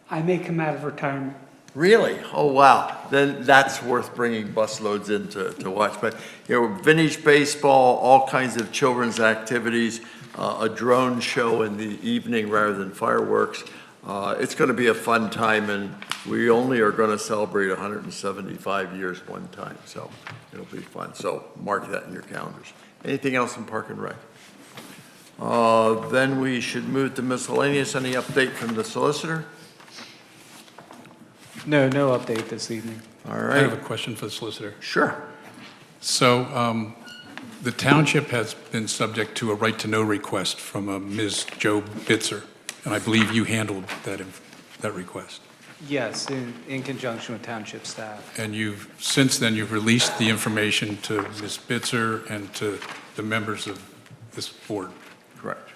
I may come out of retirement. Really? Oh, wow. Then that's worth bringing busloads in to watch. But, you know, vintage baseball, all kinds of children's activities, a drone show in the evening rather than fireworks. It's going to be a fun time, and we only are going to celebrate 175 years one time, so it'll be fun. So mark that in your calendars. Anything else in Park and Rec? Then we should move to miscellaneous. Any update from the solicitor? No update this evening. All I right. have a question for the solicitor. Sure. So the township has been subject to a right-to-know request from a Ms. Joe Bitzer, and I believe you handled that request. Yes, in conjunction with township staff. And since then, you've released the information to Ms. Bitzer and to the members of this board. Correct.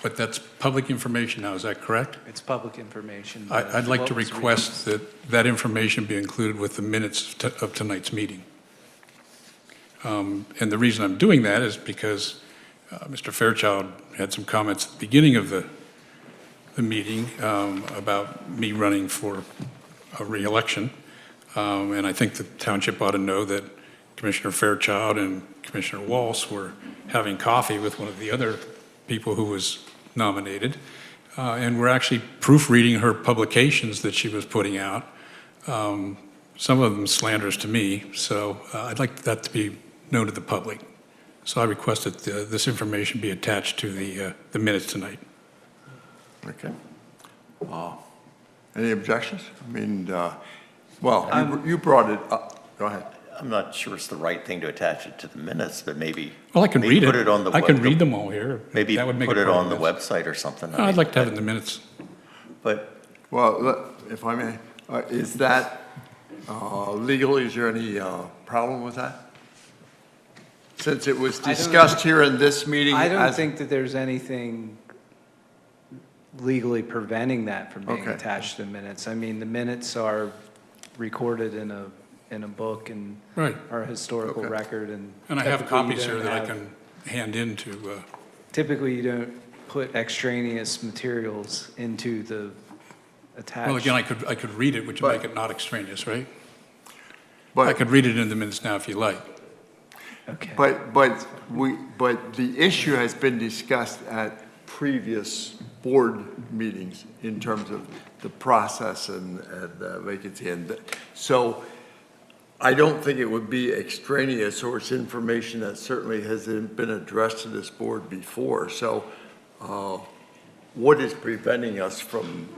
But that's public information now, is that correct? It's public information. I'd like to What was request that information be included with the minutes of tonight's meeting. And the reason I'm doing that is because Mr. Fairchild had some comments at the beginning of the meeting about me running for a re-election. And I think the township ought to know that Commissioner Fairchild and Commissioner Walsh were having coffee with one of the other people who was nominated. And we're actually proofreading her publications that she was putting out. Some of them slanders to me, so I'd like that to be known to the public. So I request that this information be attached to the minutes tonight. Okay. Any objections? I mean, well, you brought it up. Go ahead. I'm not sure it's the right thing to attach it to the minutes, but maybe. Well, I can maybe read put it. on the I can web- read them all here. Maybe That would make put it it part on of the this. website or something. I'd like to have it in the minutes. But, Well, if I may, is that legal? Is there any problem with that? Since it was discussed here in this meeting. I don't as- think that there's anything legally preventing that from being Okay. attached to the minutes. I mean, the minutes are recorded in a book and Right. are a historical Okay. record, and. And I have typically you copies here don't that I have- can hand in to, Typically, you don't put extraneous materials into the attached. well, again, I could read it, which would But- make it not extraneous, right? But- I could read it in the minutes now if you like. Okay. But the issue has been discussed at previous board meetings in terms of the process and the vacancy. And so I don't think it would be extraneous, or it's information that certainly hasn't been addressed to this board before. So what is preventing us from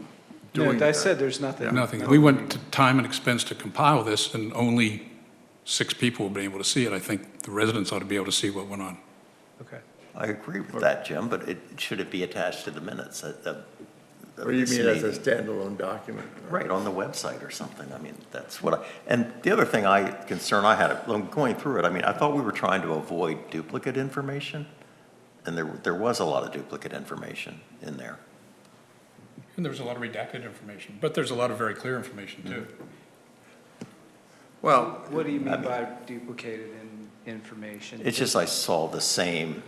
doing No, that? I said there's nothing. Nothing. We went to time and expense to compile this, and only 6 people have been able to see it. I think the residents ought to be able to see what went on. Okay. I agree with that, Jim, but should it be attached to the minutes? What do you mean as a standalone document? Right, on the website or something. I mean, that's what and the other thing concern I had, going through it, I mean, I thought we were trying to avoid duplicate information, and there was a lot of duplicate information in there. And there was a lot of redacted information, but there's a lot of very clear information, too. Well, What do you mean by duplicated information? It's just I saw the same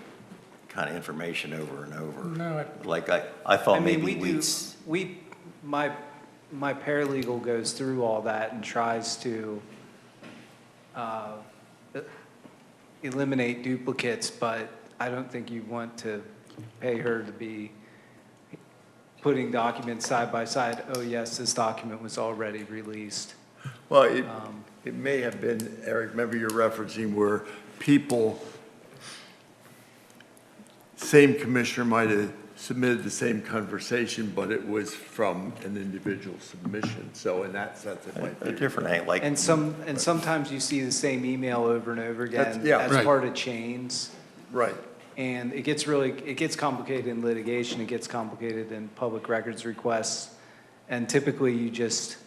kind of information over and over. No, Like, I thought I mean, maybe my paralegal goes through all that and tries to eliminate duplicates, but I don't think you want to pay her to be putting documents side by side. Oh, yes, this document was already released. Well, it may have been, Eric, maybe you're referencing where people, same commissioner might have submitted the same conversation, but it was from an individual submission. So in that sense, it might be. a different angle, like. And sometimes you see the same email over and over again yeah, as right. part of chains. Right. And it gets complicated in litigation, it gets complicated in public records requests. And typically you just,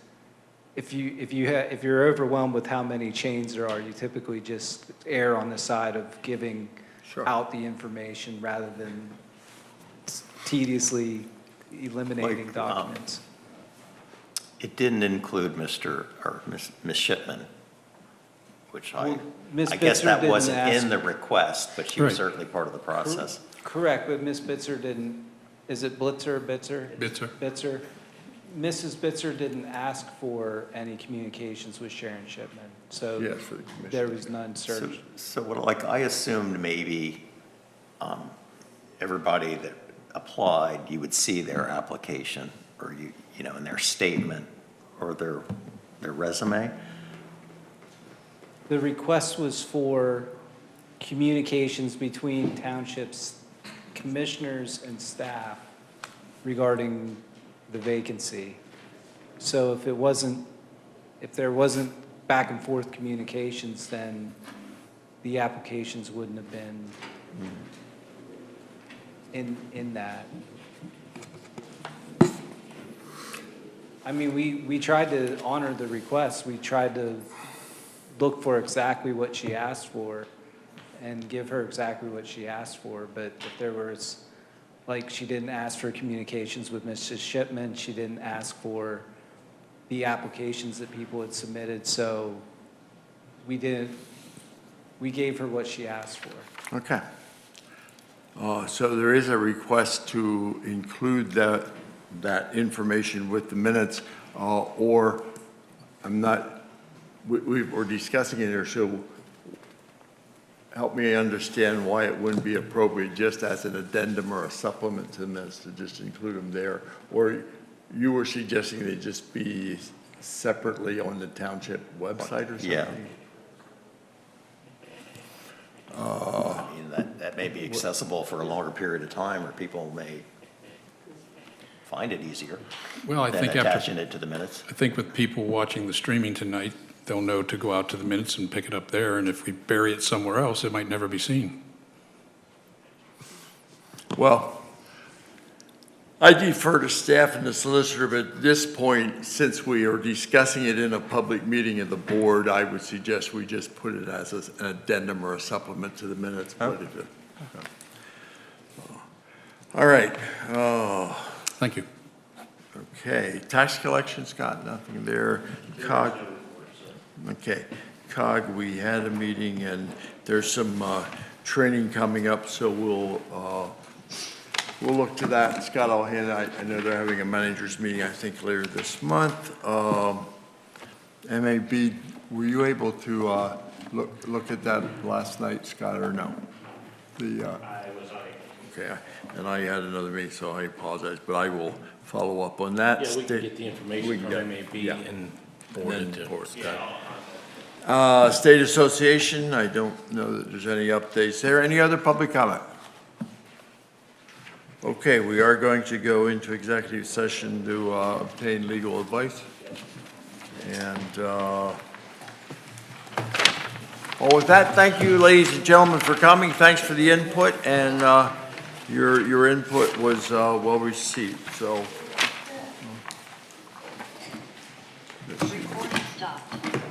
if you're overwhelmed with how many chains there are, you typically just err on the side of giving Sure. out the information rather than tediously eliminating Like, documents. It didn't include Miss Shipman, which Well, Ms. I guess Bitzer that didn't wasn't in ask- the request, but she was Right. certainly part of the process. Correct, but Ms. Bitzer didn't, is it Blitzer, Bitzer? Bitzer. Bitzer. Mrs. Bitzer didn't ask for any communications with Sharon Shipman, so Yes, for the commission. there was none So, searched. I assumed maybe everybody that applied, you would see their application, or you know, in their statement, or their resume. The request was for communications between townships, commissioners and staff regarding the vacancy. So if there wasn't back and forth communications, then the applications wouldn't have been in that. I mean, we tried to honor the request. We tried to look for exactly what she asked for and give her exactly what she asked for. But if there was, like, she didn't ask for communications with Mrs. Shipman, she didn't ask for the applications that people had submitted, so we gave her what she asked for. Okay. So there is a request to include that information with the minutes, or I'm not, we're discussing it here, so help me understand why it wouldn't be appropriate just as an addendum or a supplement to the minutes to just include them there, or you were suggesting they just be separately on the township website or something? Yeah. I mean, that may be accessible for a longer period of time, or people may find it easier Well, I than think attaching it to the minutes. I think with people watching the streaming tonight, they'll know to go out to the minutes and pick it up there, and if we bury it somewhere else, it might never be seen. Well, I defer to staff and the solicitor, but at this point, since we are discussing it in a public meeting of the board, I would suggest we just put it as an addendum or a supplement to the minutes. Oh. What is it? All right. Thank you. Okay, tax collection, Scott, nothing there. COG, okay. COG, we had a meeting, and there's some training coming up, so we'll look to that. Scott, I'll hand it. I know they're having a managers meeting, I think, later this month. MAB, were you able to look at that last night, Scott, or no? I was on it. Okay, and I had another meeting, so I apologize, but I will follow up on that. Yeah, we can get the information from MAB yeah. and forward it to Scott. State Association, I don't know that there's any updates there. Any other public comment? Okay, we are going to go into executive session to obtain legal advice. And well, with that, thank you, ladies and gentlemen, for coming. Thanks for the input, and your input was well received. So. Recording stopped.